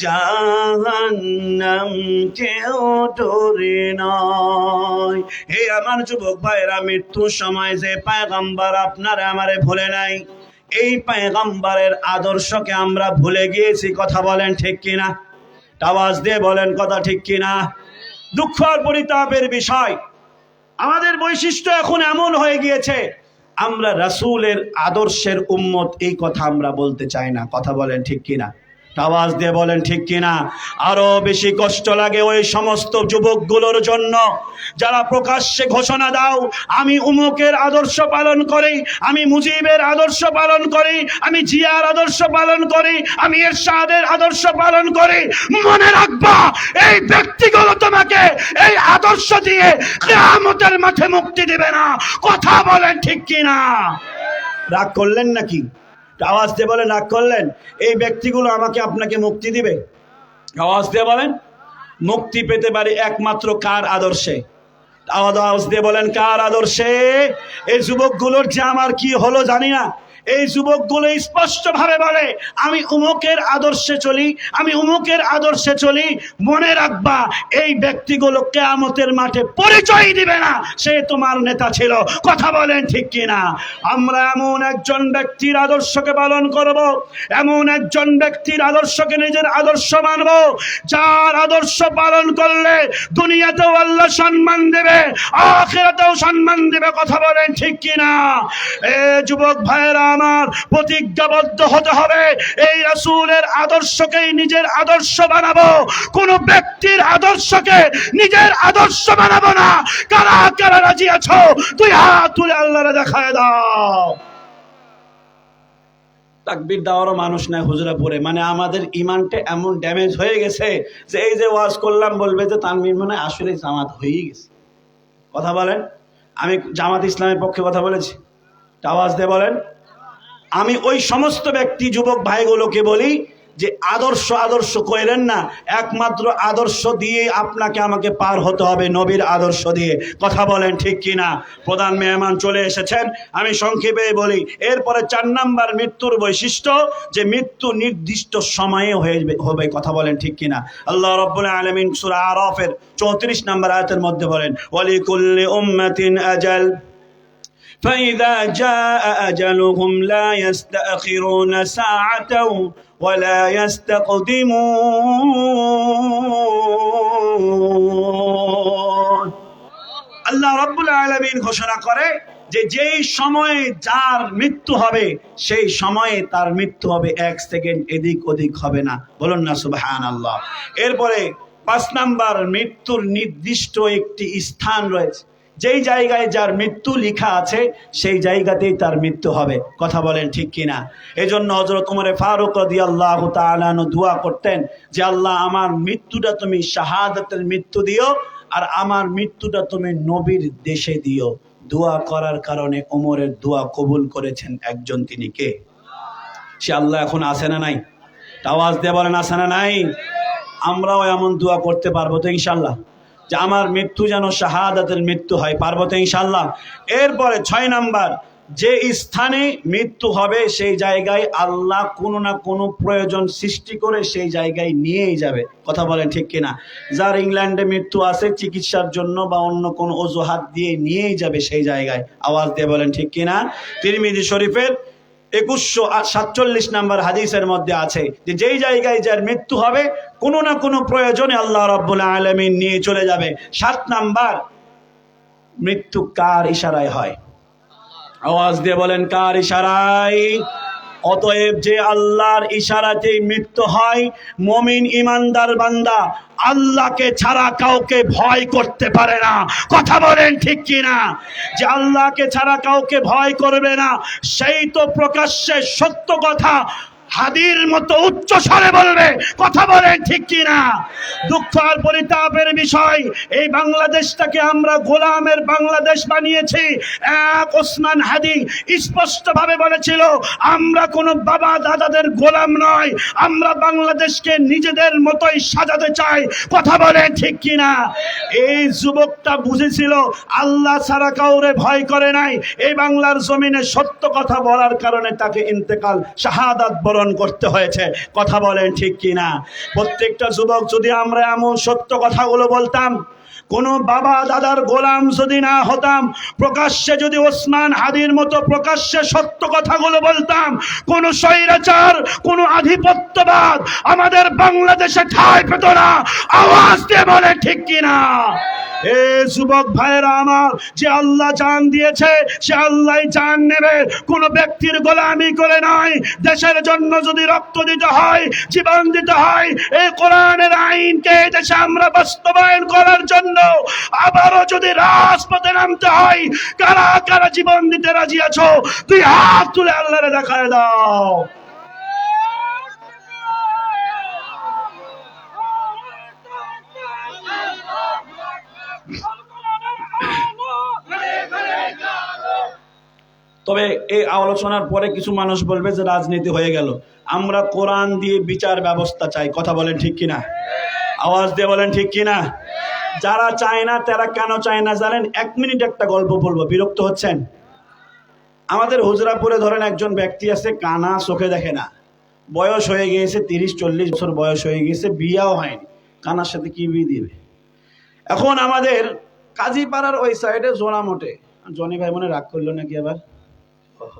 জাহান্নাম কেউ ডরে নয়। হে আমার যুবক ভাইরা, মৃত্যুর সময় যে পয়গম্বর আপনারে আমারে ভুলে নাই, এই পয়গম্বরের আদর্শকে আমরা ভুলে গিয়েছি। কথা বলেন ঠিক কিনা? আওয়াজ দিয়ে বলেন কথা ঠিক কিনা? দুঃখ আর পরিতাপের বিষয়, আমাদের বৈশিষ্ট্য এখন এমন হয়ে গিয়েছে, আমরা রাসূলের আদর্শের উম্মত, এই কথা আমরা বলতে চাই না। কথা বলেন ঠিক কিনা? আওয়াজ দিয়ে বলেন ঠিক কিনা? আরো বেশি কষ্ট লাগে ওই সমস্ত যুবকগুলোর জন্য যারা প্রকাশ্যে ঘোষণা দাও, আমি উমুকের আদর্শ পালন করি, আমি মুজিবের আদর্শ পালন করি, আমি জিয়ার আদর্শ পালন করি, আমি এরশাদের আদর্শ পালন করি। মনে রাখবা, এই ব্যক্তিগুলো তোমাকে এই আদর্শ দিয়ে কিয়ামতের মাঠে মুক্তি দিবে না। কথা বলেন ঠিক কিনা? রাগ করলেন নাকি? আওয়াজ দিয়ে বলেন, রাগ করলেন? এই ব্যক্তিগুলো আমাকে আপনাকে মুক্তি দিবে? আওয়াজ দিয়ে বলেন। মুক্তি পেতে পারি একমাত্র কার আদর্শে? আওয়াজ দিয়ে বলেন, কার আদর্শে? এই যুবকগুলোর যে আমার কি হলো জানি না, এই যুবকগুলো স্পষ্ট ভাবে বলে, আমি উমুকের আদর্শে চলি, আমি উমুকের আদর্শে চলি। মনে রাখবা, এই ব্যক্তিগুলো কিয়ামতের মাঠে পরিচয় দিবে না সে তোমার নেতা ছিল। কথা বলেন ঠিক কিনা? আমরা এমন একজন ব্যক্তির আদর্শকে পালন করব, এমন একজন ব্যক্তির আদর্শকে নিজের আদর্শ মানব, যার আদর্শ পালন করলে দুনিয়াতেও আল্লাহ সম্মান দেবে, আখিরাতেও সম্মান দেবে। কথা বলেন ঠিক কিনা? এ যুবক ভাইয়েরা আমার, প্রতিজ্ঞাবদ্ধ হতে হবে, এই রাসূলের আদর্শকেই নিজের আদর্শ বানাবো, কোন ব্যক্তির আদর্শকে নিজের আদর্শ বানাবো না। কারা কারা রাজি আছো? তুই হাত তুলে আল্লাহরে দেখায় দাও। তাকবীর দেওয়ারও মানুষ নাই হুজুরাপুরে। মানে আমাদের ইমানটা এমন ড্যামেজ হয়ে গেছে যে এই যে ওয়াজ করলাম বলবে যে তানভীর মানে আসলে জামাত হয়েই গেছে। কথা বলেন। আমি জামাত ইসলামের পক্ষে কথা বলেছি? আওয়াজ দিয়ে বলেন। আমি ওই সমস্ত ব্যক্তি যুবক ভাইগুলোকে বলি যে আদর্শ আদর্শ কইলেন না, একমাত্র আদর্শ দিয়ে আপনাকে আমাকে পার হতে হবে, নবীর আদর্শ দিয়ে। কথা বলেন ঠিক কিনা? প্রধান মেহমান চলে এসেছেন, আমি সংক্ষেপে বলি। এরপরে 4 নাম্বার মৃত্যুর বৈশিষ্ট্য, যে মৃত্যু নির্দিষ্ট সময়ে হবে। কথা বলেন ঠিক কিনা? আল্লাহ রাব্বুল আলামিন সূরা আরাফের 34 নম্বর আয়াতের মধ্যে বলেন, ওয়ালিকুল্লি উম্মাতিন আজাল فإذا جاء أجلهم لا يستأخرون ساعة ولا يستقدمون। আল্লাহ রাব্বুল আলামিন ঘোষণা করে যে যেই সময়ে যার মৃত্যু হবে সেই সময়ে তার মৃত্যু হবে, 1 সেকেন্ড এদিক ওদিক হবে না। বলুন না সুবহানাল্লাহ। এরপরে 5 নাম্বার, মৃত্যুর নির্দিষ্ট একটি স্থান রয়েছে, যেই জায়গায় যার মৃত্যু লেখা আছে সেই জায়গাতেই তার মৃত্যু হবে। কথা বলেন ঠিক কিনা? এজন্য হযরত ওমর ফারুক রাদিয়াল্লাহু তাআলা আনহু দোয়া করতেন যে আল্লাহ আমার মৃত্যুটা তুমি শাহাদাতের মৃত্যু দিও, আর আমার মৃত্যুটা তুমি নবীর দেশে দিও। দোয়া করার কারণে ওমরের দোয়া কবুল করেছেন একজন, তিনি কে? সে আল্লাহ এখন আছে না নাই? আওয়াজ দিয়ে বলেন, আছে না নাই? আমরাও এমন দোয়া করতে পারবো তো ইনশাআল্লাহ, যে আমার মৃত্যু যেন শাহাদাতের মৃত্যু হয়? পারবো তো ইনশাআল্লাহ। এরপরে 6 নাম্বার, যে স্থানে মৃত্যু হবে সেই জায়গায় আল্লাহ কোনো না কোনো প্রয়োজন সৃষ্টি করে সেই জায়গায় নিয়েই যাবে। কথা বলেন ঠিক কিনা? যার ইংল্যান্ডে মৃত্যু আছে, চিকিৎসার জন্য বা অন্য কোনো অজুহাত দিয়ে নিয়েই যাবে সেই জায়গায়। আওয়াজ দিয়ে বলেন ঠিক কিনা? তিরমিজি শরীফের 2147 নাম্বার হাদিসের মধ্যে আছে যে যেই জায়গায় যার মৃত্যু হবে কোনো না কোনো প্রয়োজনে আল্লাহ রাব্বুল আলামিন নিয়ে চলে যাবে। 7 নাম্বার, মৃত্যু কার ইশারায় হয়? আওয়াজ দিয়ে বলেন, কার ইশারায়? অতএব যে আল্লাহর ইশারাতেই মৃত্যু হয়, মুমিন ইমানদার বান্দা আল্লাহকে ছাড়া কাউকে ভয় করতে পারে না। কথা বলেন ঠিক কিনা? যে আল্লাহকে ছাড়া কাউকে ভয় করবে না, সেই তো প্রকাশ্যে সত্য কথা হাদির মতো উচ্চ স্বরে বলবে। কথা বলেন ঠিক কিনা? দুঃখ আর পরিতাপের বিষয়, এই বাংলাদেশটাকে আমরা গোলামের বাংলাদেশ বানিয়েছি। এক ওসমান হাদি স্পষ্ট ভাবে বলেছিল, আমরা কোনো বাবা দাদাদের গোলাম নয়, আমরা বাংলাদেশকে নিজেদের মতোই সাজাতে চাই। কথা বলেন ঠিক কিনা? এই যুবকটা বুঝেছিল আল্লাহ ছাড়া কাউরে ভয় করে নাই। এই বাংলার জমিনে সত্য কথা বলার কারণে তাকে ইন্তেকাল, শাহাদাত বরণ করতে হয়েছে। কথা বলেন ঠিক কিনা? প্রত্যেকটা যুবক যদি আমরা এমন সত্য কথাগুলো বলতাম, কোন বাবা দাদার গোলাম যদি না হতাম, প্রকাশ্যে যদি ওসমান হাদির মতো প্রকাশ্যে সত্য কথাগুলো বলতাম, কোন স্বৈরাচার, কোন আধিপত্যবাদ আমাদের বাংলাদেশে ঠাঁই পেত না। আওয়াজ দিয়ে বলে ঠিক কিনা? এ যুবক ভাইরা আমার, যে আল্লাহ জান দিয়েছে সে আল্লাহ জান নেবে, কোন ব্যক্তির গোলামি করে নয়। দেশের জন্য যদি রক্ত দিতে হয়, জীবন দিতে হয়, এই কোরআনের আইনকে দেশে আমরা বাস্তবায়ন করার জন্য আবারও যদি রাজপথে নামতে হয়, কারা কারা জীবন দিতে রাজি আছো? তুই হাত তুলে আল্লাহরে দেখায় দাও। তবে এই আলোচনার পরে কিছু মানুষ বলবে যে রাজনীতি হয়ে গেল। আমরা কোরআন দিয়ে বিচার ব্যবস্থা চাই। কথা বলেন ঠিক কিনা? আওয়াজ দিয়ে বলেন ঠিক কিনা? যারা চায় না তারা কেন চায় না জানেন? 1 মিনিট একটা গল্প বলবো, বিরক্ত হচ্ছেন? আমাদের হুজরাপুরে ধরেন একজন ব্যক্তি আছে, কানা, চোখে দেখে না, বয়স হয়ে গিয়েছে 30-40 বছর বয়স হয়ে গিয়েছে, বিয়াও হয়নি। কানার সাথে কি বিয়ে দিবে? এখন আমাদের কাজীপাড়ার ওই সাইডে জোড়ামোটে, জনি ভাই মনে রাগ করলো নাকি আবার?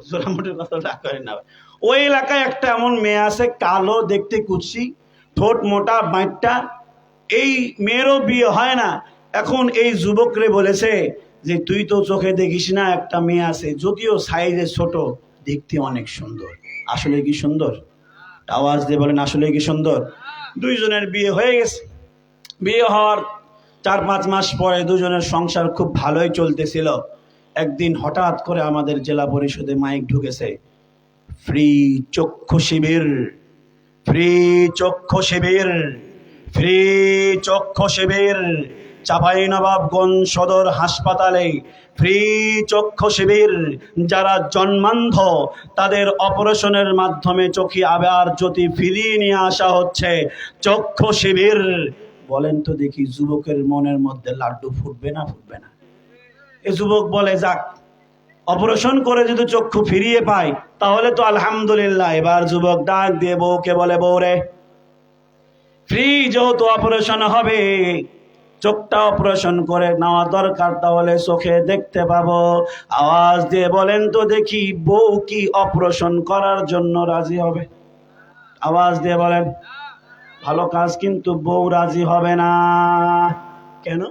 জোড়ামোটের কথা রাগ করেন না। ওই এলাকায় একটা এমন মেয়ে আছে, কালো, দেখতে কুৎসি, ঠোঁট মোটা, বাইটটা। এই মেয়েরও বিয়ে হয় না। এখন এই যুবকরে বলেছে যে তুই তো চোখে দেখিস না, একটা মেয়ে আছে, যদিও সাইজে ছোট, দেখতে অনেক সুন্দর। আসলে কি সুন্দর? আওয়াজ দিয়ে বলেন আসলে কি সুন্দর? দুইজনের বিয়ে হয়ে গেছে। বিয়ে হওয়ার 4-5 মাস পরে দুজনের সংসার খুব ভালোই চলতেছিল। একদিন হঠাৎ করে আমাদের জেলা পরিষদে মাইক ঢুকেছে, ফ্রি চক্ষু শিবির, ফ্রি চক্ষু শিবির, ফ্রি চক্ষু শিবির। চাঁপাইনবাবগঞ্জ সদর হাসপাতালে ফ্রি চক্ষু শিবির। যারা জন্মান্ধ তাদের অপারেশনের মাধ্যমে চোখে আবার জ্যোতি ফিরিয়ে নিয়ে আসা হচ্ছে। চক্ষু শিবির। বলেন তো দেখি, যুবকের মনের মধ্যে লাড্ডু ফুটবে না ফুটবে না? এ যুবক বলে যাক, অপারেশন করে যদি চক্ষু ফিরিয়ে পাই তাহলে তো আলহামদুলিল্লাহ। এবার যুবক ডাক দিয়ে বউকে বলে, বউ রে, ফ্রি যেহেতু অপারেশন হবে, চোখটা অপারেশন করে নেওয়া দরকার, তাহলে চোখে দেখতে পাবো। আওয়াজ দিয়ে বলেন তো দেখি, বউ কি অপারেশন করার জন্য রাজি হবে? আওয়াজ দিয়ে বলেন। ভালো কাজ, কিন্তু বউ রাজি হবে না। কেন?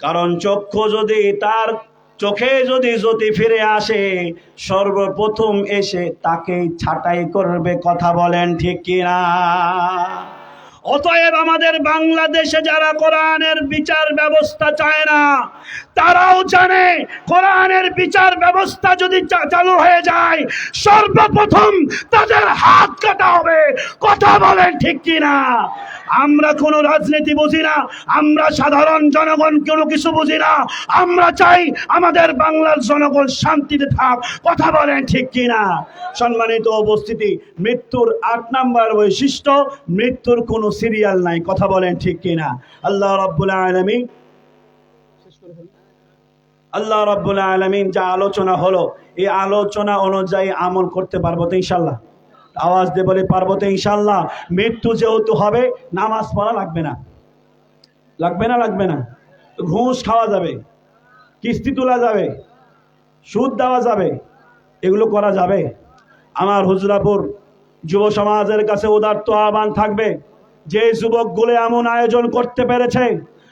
কারণ চক্ষু যদি, তার চোখে যদি জ্যোতি ফিরে আসে, সর্বপ্রথম এসে তাকেই ছাঁটাই করবে। কথা বলেন ঠিক কিনা? অতএব আমাদের বাংলাদেশে যারা কোরআনের বিচার ব্যবস্থা চায় না, তারাও জানে কোরআনের বিচার ব্যবস্থা যদি চালু হয়ে যায়, সর্বপ্রথম তাদের হাত কাটা হবে। কথা বলেন ঠিক কিনা? আমরা কোনো রাজনীতি বুঝি না, আমরা সাধারণ জনগণ কোনো কিছু বুঝি না। আমরা চাই আমাদের বাংলার জনগণ শান্তিতে থাক। কথা বলেন ঠিক কিনা? সম্মানিত উপস্থিতি, মৃত্যুর 8 নাম্বার বৈশিষ্ট্য, মৃত্যুর কোনো সিরিয়াল নাই। কথা বলেন ঠিক কিনা? আল্লাহ রাব্বুল আলামিন, আল্লাহ রাব্বুল আলামিন যা আলোচনা হলো, এই আলোচনা অনুযায়ী আমল করতে পারবো তো ইনশাল্লাহ? আওয়াজ দিয়ে বলে পারবো তো ইনশাল্লাহ? মৃত্যু যেহেতু হবে, নামাজ পড়া লাগবে না। লাগবে না? লাগবে না। ঘুষ খাওয়া যাবে, কিস্তি তোলা যাবে, সুদ দেওয়া যাবে, এগুলো করা যাবে। আমার হুজরাপুর যুব সমাজের কাছে উদাত্ত আহ্বান থাকবে, যে যুবকগুলো এমন আয়োজন করতে পেরেছে,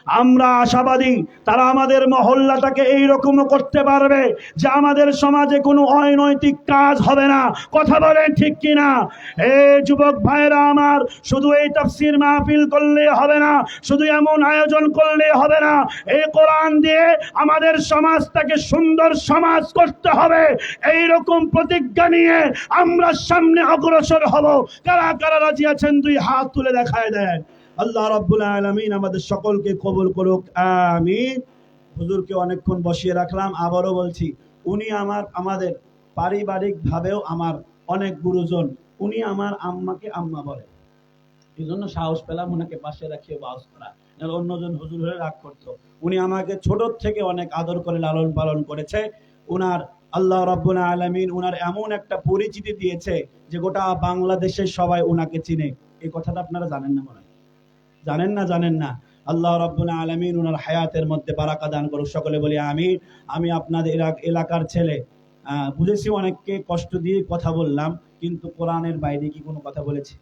আমরা আশাবাদী তারা আমাদের মহল্লাটাকে এইরকমও করতে পারবে যে আমাদের সমাজে কোনো অনৈতিক কাজ হবে না। কথা বলেন ঠিক কিনা? যুবক ভাইরা আমার, শুধু এই তাফসীর মাহফিল করলে হবে না, শুধু এমন আয়োজন করলে হবে না। এই কোরআন দিয়ে আমাদের সমাজটাকে সুন্দর সমাজ করতে হবে। এইরকম প্রতিজ্ঞা নিয়ে আমরা সামনে অগ্রসর হব। কারা কারা রাজি আছেন? 2 হাত তুলে দেখায় দেন। আল্লাহ রাব্বুল আলামিন আমাদের সকলকে কবুল করুক, আমিন। হুজুরকে অনেকক্ষণ বসিয়ে রাখলাম। আবারও বলছি, উনি আমাদের পারিবারিক ভাবেও আমার অনেক গুরুজন। উনি আমার আম্মাকে আম্মা বলে, এই জন্য সাহস পেলাম ওনাকে পাশে রাখিয়ে ওয়াজ করা। অন্যজন হুজুর হলে রাগ করতো। উনি আমাকে ছোট থেকে অনেক আদর করে লালন পালন করেছে। উনার আল্লাহ রাব্বুল আলামিন উনার এমন একটা পরিচিতি দিয়েছে যে গোটা বাংলাদেশের সবাই উনাকে চিনে। এই কথাটা আপনারা জানেন না? মনে জানেন না? আল্লাহ রাব্বুল আলামিন উনার হায়াতের মধ্যে বারাকা দান করুক। সকলে বলি আমিন। আমি আপনাদের এলাকার ছেলে, বুঝেছি অনেককে কষ্ট দিয়ে কথা বললাম, কিন্তু কোরআনের বাইরে কি কোনো কথা বলেছি?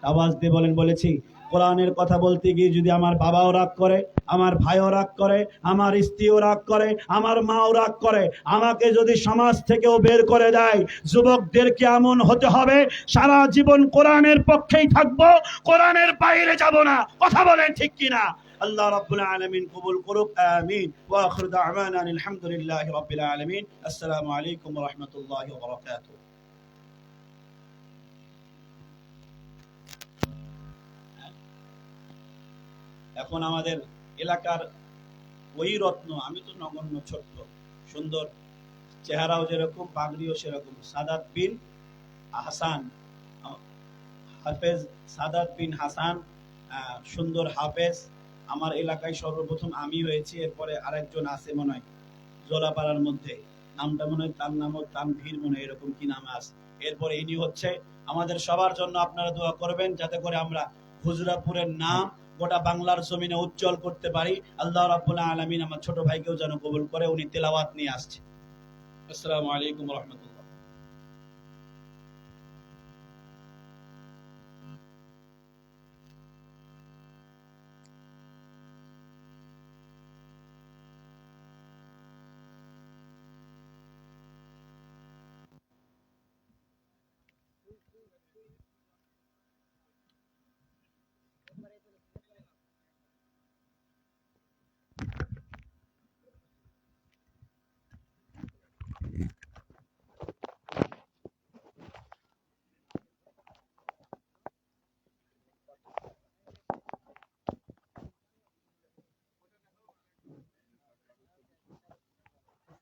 আওয়াজ দিয়ে বলেন। বলেছি কোরআনের কথা বলতে গিয়ে যদি আমার বাবাও রাগ করে, আমার ভাইও রাগ করে, আমার স্ত্রীও রাগ করে, আমার মাও রাগ করে, আমাকে যদি সমাজ থেকেও বের করে দেয়, যুবকদেরকে এমন হতে হবে সারা জীবন কোরআনের পক্ষেই থাকবো, কোরআনের বাইরে যাব না। কথা বলেন ঠিক কিনা? আল্লাহ রাব্বুল আলামিন কবুল করুক, আমিন। ওয়া আখিরু দাওয়ানা আলহামদুলিল্লাহি রাব্বিল আলামিন। আসসালামু আলাইকুম ওয়া রাহমাতুল্লাহি ওয়া বারাকাতুহু। এখন আমাদের এলাকার ওই রত্ন, আমি তো নগণ্য ছোট্ট, সুন্দর চেহারাও যেরকম, পাগড়িও সেরকম, সাদাত বিন হাসান, হাফেজ সাদাত বিন হাসান, সুন্দর হাফেজ। আমার এলাকায় সর্বপ্রথম আমি হয়েছি, এরপরে আরেকজন আছে মনে হয় জোলাপাড়ার মধ্যে, নামটা মনে হয় তার নামও তানভীর মনে হয়, এরকম কি নাম আছে। এরপরে ইনি হচ্ছে। আমাদের সবার জন্য আপনারা দোয়া করবেন যাতে করে আমরা হুজরাপুরের নাম গোটা বাংলার জমিনে উজ্জ্বল করতে পারি। আল্লাহ রাব্বুল আলামিন আমার ছোট ভাইকেও যেন কবুল করে। উনি তেলাওয়াত নিয়ে আসছে। আসসালামু আলাইকুম ওয়া রাহমাতুল্লাহ।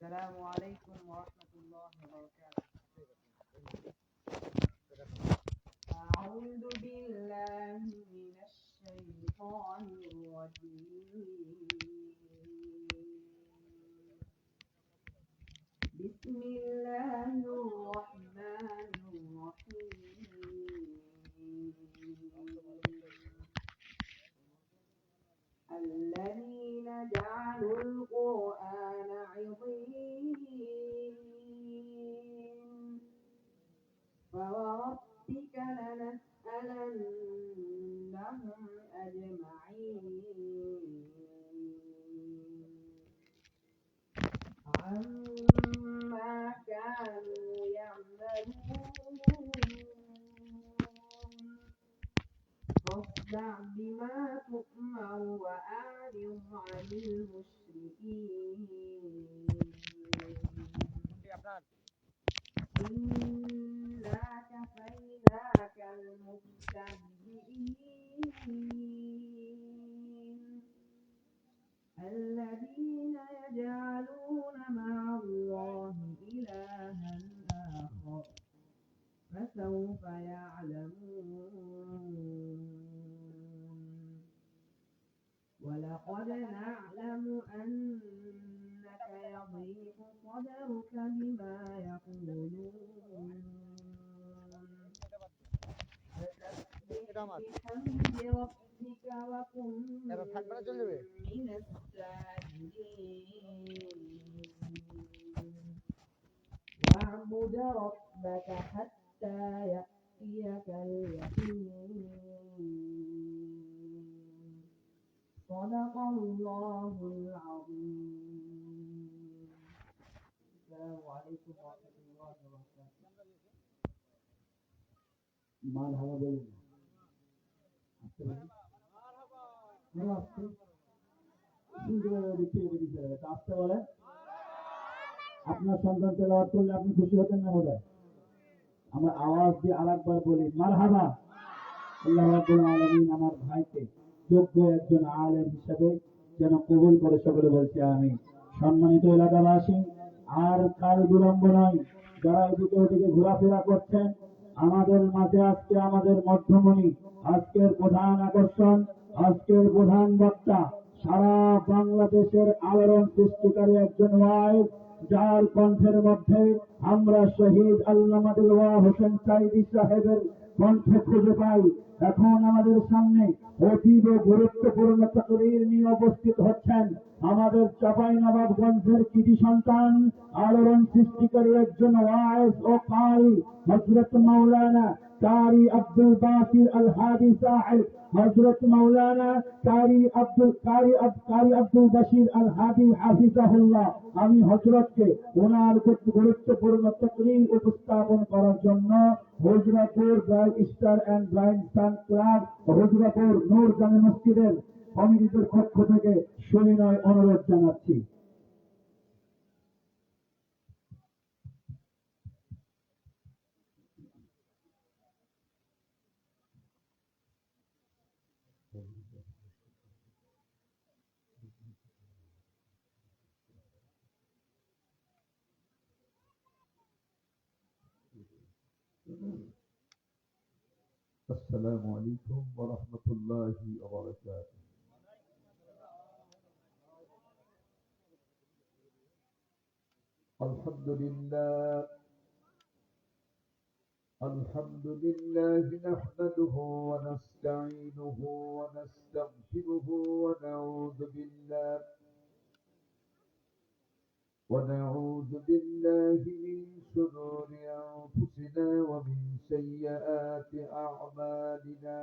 السلام عليكم ورحمة الله وبركاته. أعوذ بالله من الشيطان الرجيم. بسم الله الرحمن الرحيم. الذين جعلوا القرآن عضين فوربك لنسألنهم أجمعين عما كانوا يعملون فاصدع بما تؤمر وأعرض عن المشركين إنا كفيناك المستهزئين الذين يجعلون مع الله إلها آخر فسوف يعلمون ولقد نعلم أنك يضيق صدرك بما يقولون فسبح بحمد ربك وكن من الساجدين واعبد ربك حتى يأتيك اليقين صدق الله العظيم. السلام عليكم ورحمة الله وبركاته. মারহাবা বলুন। আসতে বলেন। আপনার সন্তান তেলাওয়াত করলে আপনি খুশি হতেন না বোধ হয়? আমরা আওয়াজ দিয়ে আরেকবার বলি মারহাবা। আল্লাহ রাব্বুল আলামিন আমার ভাইকে যোগ্য একজন আলেম হিসেবে যেন কবুল করে, সকলে বলছি আমি। সম্মানিত এলাকাবাসী, আর কাল বিলম্ব নয়, যারা এদিকে ওদিকে ঘোরাফেরা করছেন, আমাদের মাঝে আজকে আমাদের মধ্যমণি, আজকের প্রধান আকর্ষণ, আজকের প্রধান বক্তা, সারা বাংলাদেশের আলোড়ন সৃষ্টিকারী একজন ওয়াইজ, যার কণ্ঠের মধ্যে আমরা শহীদ আল্লামা দিলওয়ার হোসেন সাইদি সাহেবের কণ্ঠ খুঁজে পাই। এখন আমাদের সামনে অতীব গুরুত্বপূর্ণ তাকরীর নিয়ে উপস্থিত হচ্ছেন আমাদের চাঁপাইনবাবগঞ্জের কৃতি সন্তান, আলোড়ন সৃষ্টিকারী একজন ওয়াইজ ও কারি হযরত মাওলানা कारी अब्दुल बासिर अल हादी साहिब, हजरत मौलाना कारी अब्दुल बशीर अल हादी हाफिजाहुल्लाह, আমি হযরতকে ওনার গুরুত্বপূর্ণ তাকরীর উপস্থাপন করার জন্য Hujrapur bright star and bright sun club, Hujrapur Noor Jame মসজিদের কমিটির পক্ষ থেকে সবিনয় অনুরোধ জানাচ্ছি। السلام عليكم ورحمة الله وبركاته. الحمد لله نحمده ونستعينه ونستغفره ونعوذ بالله من شرور أنفسنا ومن سيئات أعمالنا.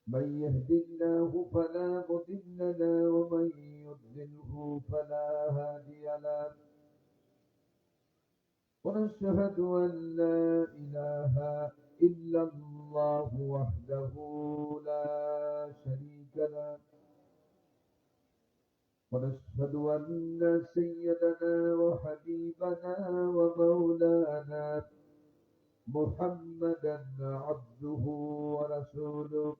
من يهد الله فلا مضل له ومن يضلله فلا هادي له. ونشهد أن لا إله إلا الله وحده لا شريك له. ونشهد أن سيدنا وحبيبنا ومولانا محمدا عبده ورسوله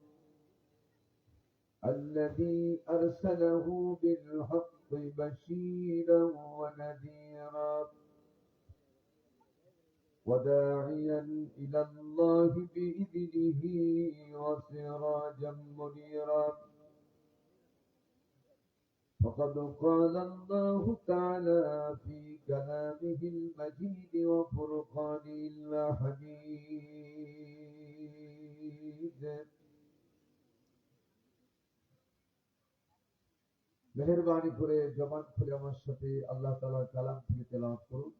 الذي أرسله بالحق بشيرا ونذيرا وداعيا إلى الله بإذنه وسراجا منيرا. فقد قال الله تعالى في كلامه المجيد وفرقانه الحميد: মেহেরবানি করে জবান খুলে আমার সাথে আল্লাহ তাআলার কালাম থেকে তেলাওয়াত করুন।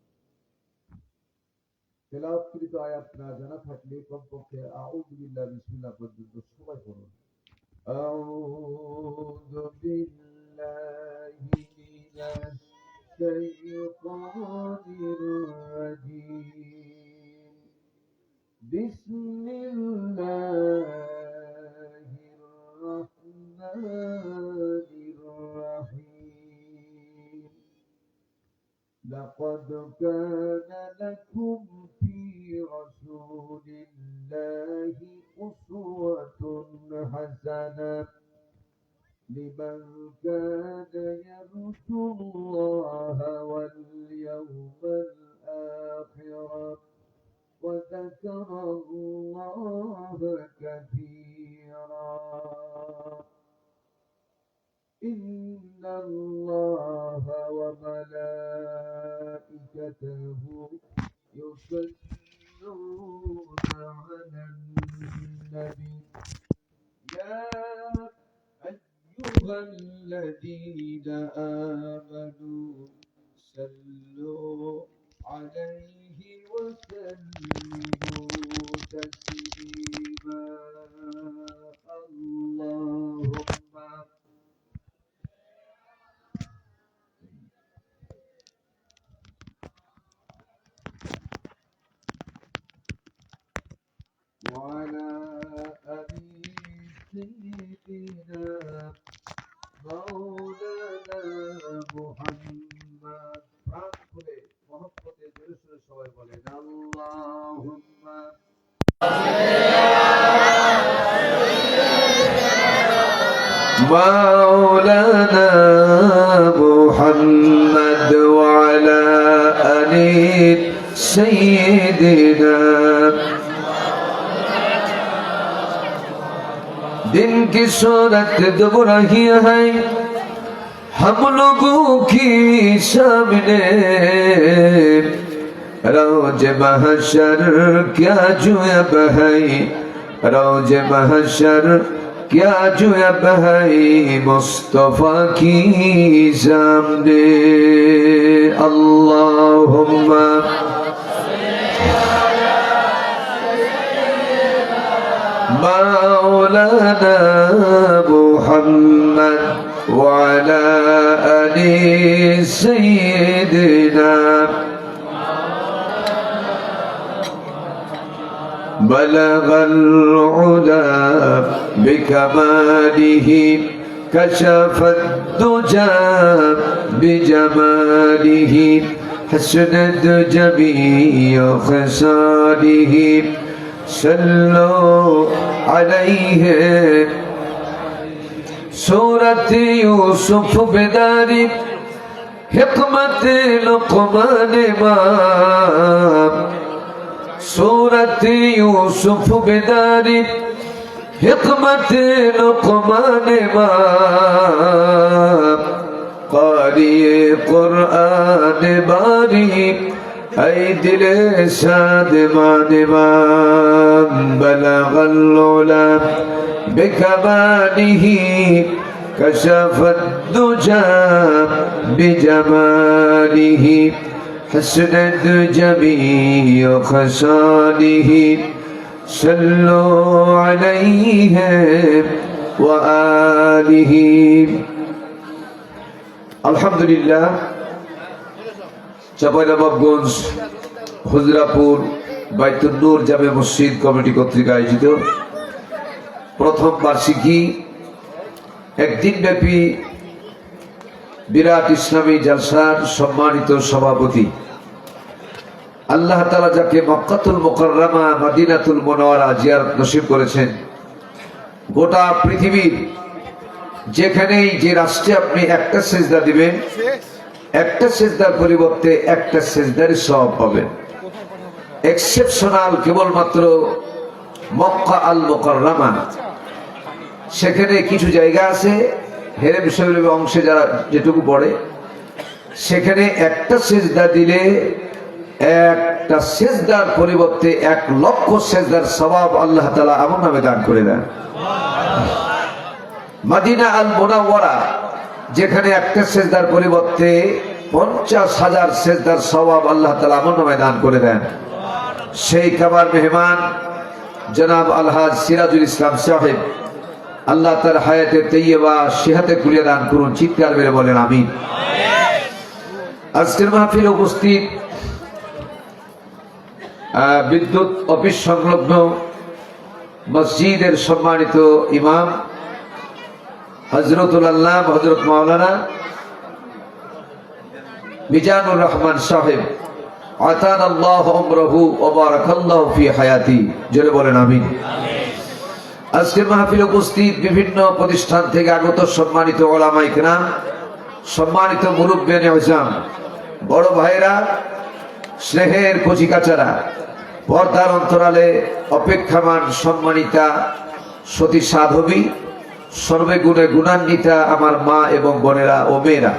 তেলাওয়াতকৃত আয়াত না জানা থাকলে কমপক্ষে আউযু বিল্লাহি বিসমিল্লাহ পর্যন্ত সবাই পড়ুন। আউযু বিল্লাহি মিনাশ শাইতানির রাজীম। বিসমিল্লাহির রাহমানির রাহিম। لقد كان لكم في رسول الله أسوة حسنة لمن كان يرجو الله واليوم الآخر وذكر الله كثيرا. إن الله وملائكته يصلون على النبي يا أيها الذين آمنوا صلوا عليه وسلموا تسليما. اللهم وعلى آل سيدنا مولانا محمد. প্রাণ খুলে মহব্বতে জোরে সোরে সবাই বলেন আল্লাহুম্মা مولانا محمد وعلى آل سيدنا. दिन की सूरत दुबरही है हम लोगों की सामने, रोज महशर क्या जो अब है, रोज महशर क्या जो अब है मुस्तफा की सामने. अल्लाहुम्मा مولانا محمد وعلى آل سيدنا بلغ العلا بكماله كشف الدجى بجماله حسنت جميع خصاله صلوا عليه سورة يوسف بداري حکمت لقمان امام سورة يوسف بداري حکمت لقمان امام قاری قرآن باری ای دل شادمان امام بلغ العلا بكماله كشف الدجى بجماله حسنت جميع خصاله صلوا عليه وآله الحمد لله চাঁপাইনবাবগঞ্জ হুজরাপুর বাইতুন নূর জামে মসজিদ কমিটি কর্তৃক আয়োজিত প্রথম বার্ষিকী একদিন ব্যাপী বিরাট ইসলামী জলসার সম্মানিত সভাপতি আল্লাহ তাআলা যাকে মক্কাতুল মুকাররমা মদিনাতুল মুনাওয়ারা জিয়ারত নসিব করেছেন, গোটা পৃথিবীর যেখানেই যে রাষ্ট্রে আপনি একটা সেজদা দিবেন, একটা সেজদার পরিবর্তে একটা সেজদারই সওয়াব পাবেন। এক্সেপশনাল কেবলমাত্র মক্কা আল মুকাররমা, সেখানে কিছু জায়গা আছে হেরেম শরীফের অংশে যারা যেটুকু পড়ে, সেখানে একটা সেজদা দিলে একটা সেজদার পরিবর্তে 1,00,000 সেজদার সওয়াব আল্লাহ তাআলা আমল নামে দান করে দেন। মদিনা আল মুনাওয়ারা যেখানে একটা সেজদার পরিবর্তে 50,000 সেজদার সওয়াব আল্লাহ তাআলা আমল নামে দান করে দেন। সেই কাবার মেহমান জনাব আলহাজ সিরাজুল ইসলাম সাহেব, আল্লাহ তার হায়াতে তৈয়বা সিহাতে কুলিয়ে দান করুন। চিৎকার মেরে বলেন আমিন। আজকের মাহফিলে উপস্থিত বিদ্যুৎ অফিস সংলগ্ন মসজিদের সম্মানিত ইমাম হযরতুল আল্লাহ হযরত মাওলানা মিজানুর রহমান সাহেব, আতানাল্লাহু উমরাহু ওয়া বারাকাল্লাহু ফি হায়াতি, জোরে বলেন আমিন। আজকের মাহফিলে উপস্থিত বিভিন্ন প্রতিষ্ঠান থেকে আগত সম্মানিত উলামায়ে কেরাম, সম্মানিত মুরব্বিয়ানে আযম, বড় ভাইরা, স্নেহের কচিকাচারা, পর্দার অন্তরালে অপেক্ষামান সম্মানিতা সতী সাধবী, সর্বগুণে গুণান্বিতা আমার মা এবং বোনেরা ও মেয়েরা,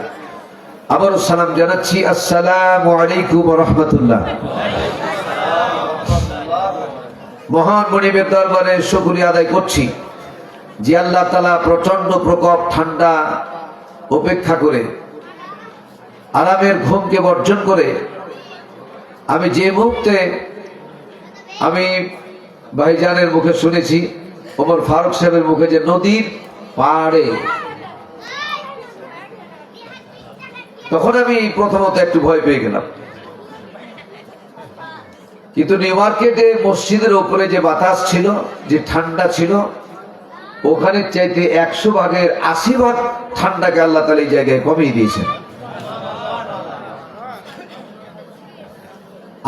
আবারও সালাম জানাচ্ছি, আসসালামু আলাইকুম ওয়া রাহমাতুল্লাহ। মহান মনিবের দরবারে শুকরিয়া আদায় করছি যে আল্লাহ তাআলা প্রচন্ড প্রকোপ ঠান্ডা উপেক্ষা করে, আরামের ঘুমকে বর্জন করে, আমি যে মুহূর্তে আমি ভাইজানের মুখে শুনেছি, ওমর ফারুক সাহেবের মুখে, যে নদীর পাড়ে, তখন আমি প্রথমত একটু ভয় পেয়ে গেলাম। কিন্তু নিউ মার্কেটে মসজিদের উপরে যে বাতাস ছিল, যে ঠান্ডা ছিল, ওখানে চাইতে 100 ভাগের 80 ভাগ ঠান্ডাকে আল্লাহ তাআলা এই জায়গায় কমিয়ে দিয়েছেন।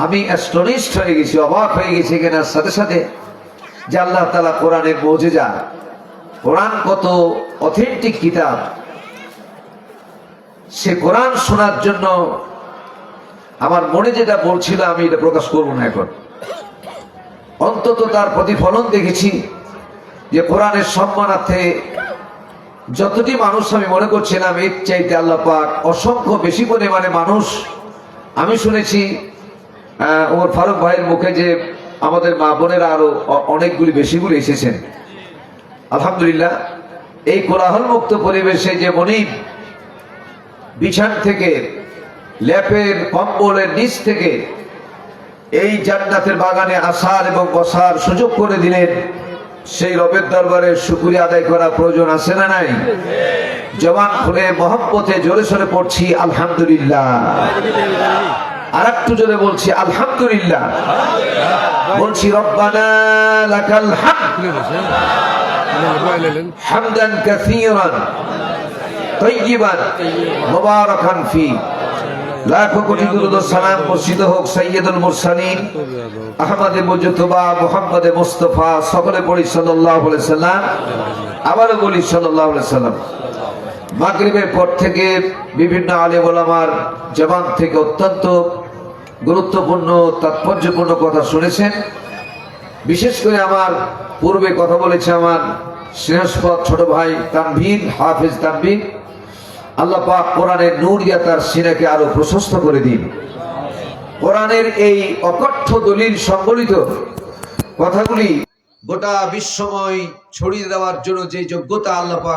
আমি অ্যাস্টনিশড হয়ে গেছি, অবাক হয়ে গেছি কেনার সাথে সাথে যে আল্লাহ তাআলা কোরআনের মুজিজা, কোরআন কত অথেন্টিক কিতাব, সে কোরআন শোনার জন্য আমার মনে যেটা বলছিল আমি এটা প্রকাশ করব না এখন, অন্তত তার প্রতিফলন দেখেছি যে কোরআনের সম্মানার্থে যতটি মানুষ আমি মনে করছিলাম এর চাইতে আল্লাহ পাক অসংখ্য বেশি পরিমাণে মানুষ, আমি শুনেছি ওমর ফারুক ভাইয়ের মুখে যে আমাদের মা বোনেরা আরো অনেকগুলি বেশিগুলি এসেছেন। আলহামদুলিল্লাহ, এই কোলাহল মুক্ত পরিবেশে যে মনিব বিছান থেকে, ল্যাপের কম্বলের নিচ থেকে এই জান্নাতের বাগানে আসার এবং বসার সুযোগ করে দিলেন, সেই রবের দরবারে শুকরিয়া আদায় করা প্রয়োজন আছে না নাই? জবান খুলে মহব্বতে জোরে সোরে পড়ছি আলহামদুলিল্লাহ। আর একটু জোরে বলছি আলহামদুলিল্লাহ। বলছি রব্বানা লাকাল হামদ হামদান কাসীরান তাইয়িবান মুবারাকান ফি। লাখো কোটি দুরূদ ও সালাম বর্ষিত হোক সাইয়্যিদুল মুরসালিন আহমদে মুজতবা মুহাম্মদে মুস্তাফা। সকলে পড়ি সাল্লাল্লাহু আলাইহি সাল্লাম। আবারও বলি সাল্লাল্লাহু আলাইহি সাল্লাম। মাগরিবের পর থেকে বিভিন্ন আলেম ওলামার জবান থেকে অত্যন্ত গুরুত্বপূর্ণ তাৎপর্যপূর্ণ কথা শুনেছেন। বিশেষ করে আমার পূর্বে কথা বলেছে আমার স্নেহস্পদ ছোট ভাই তানভীর, হাফেজ তানভীর। আল্লাহ পাক কোরআনের নূর দিয়া তার সিনাকে আরো প্রশস্ত করে দিন। কোরআনের এই অকথ্য দলিল সংবলিত কথাগুলি গোটা বিশ্বময় ছড়িয়ে দেওয়ার জন্য যে যোগ্যতা আল্লাহ পাক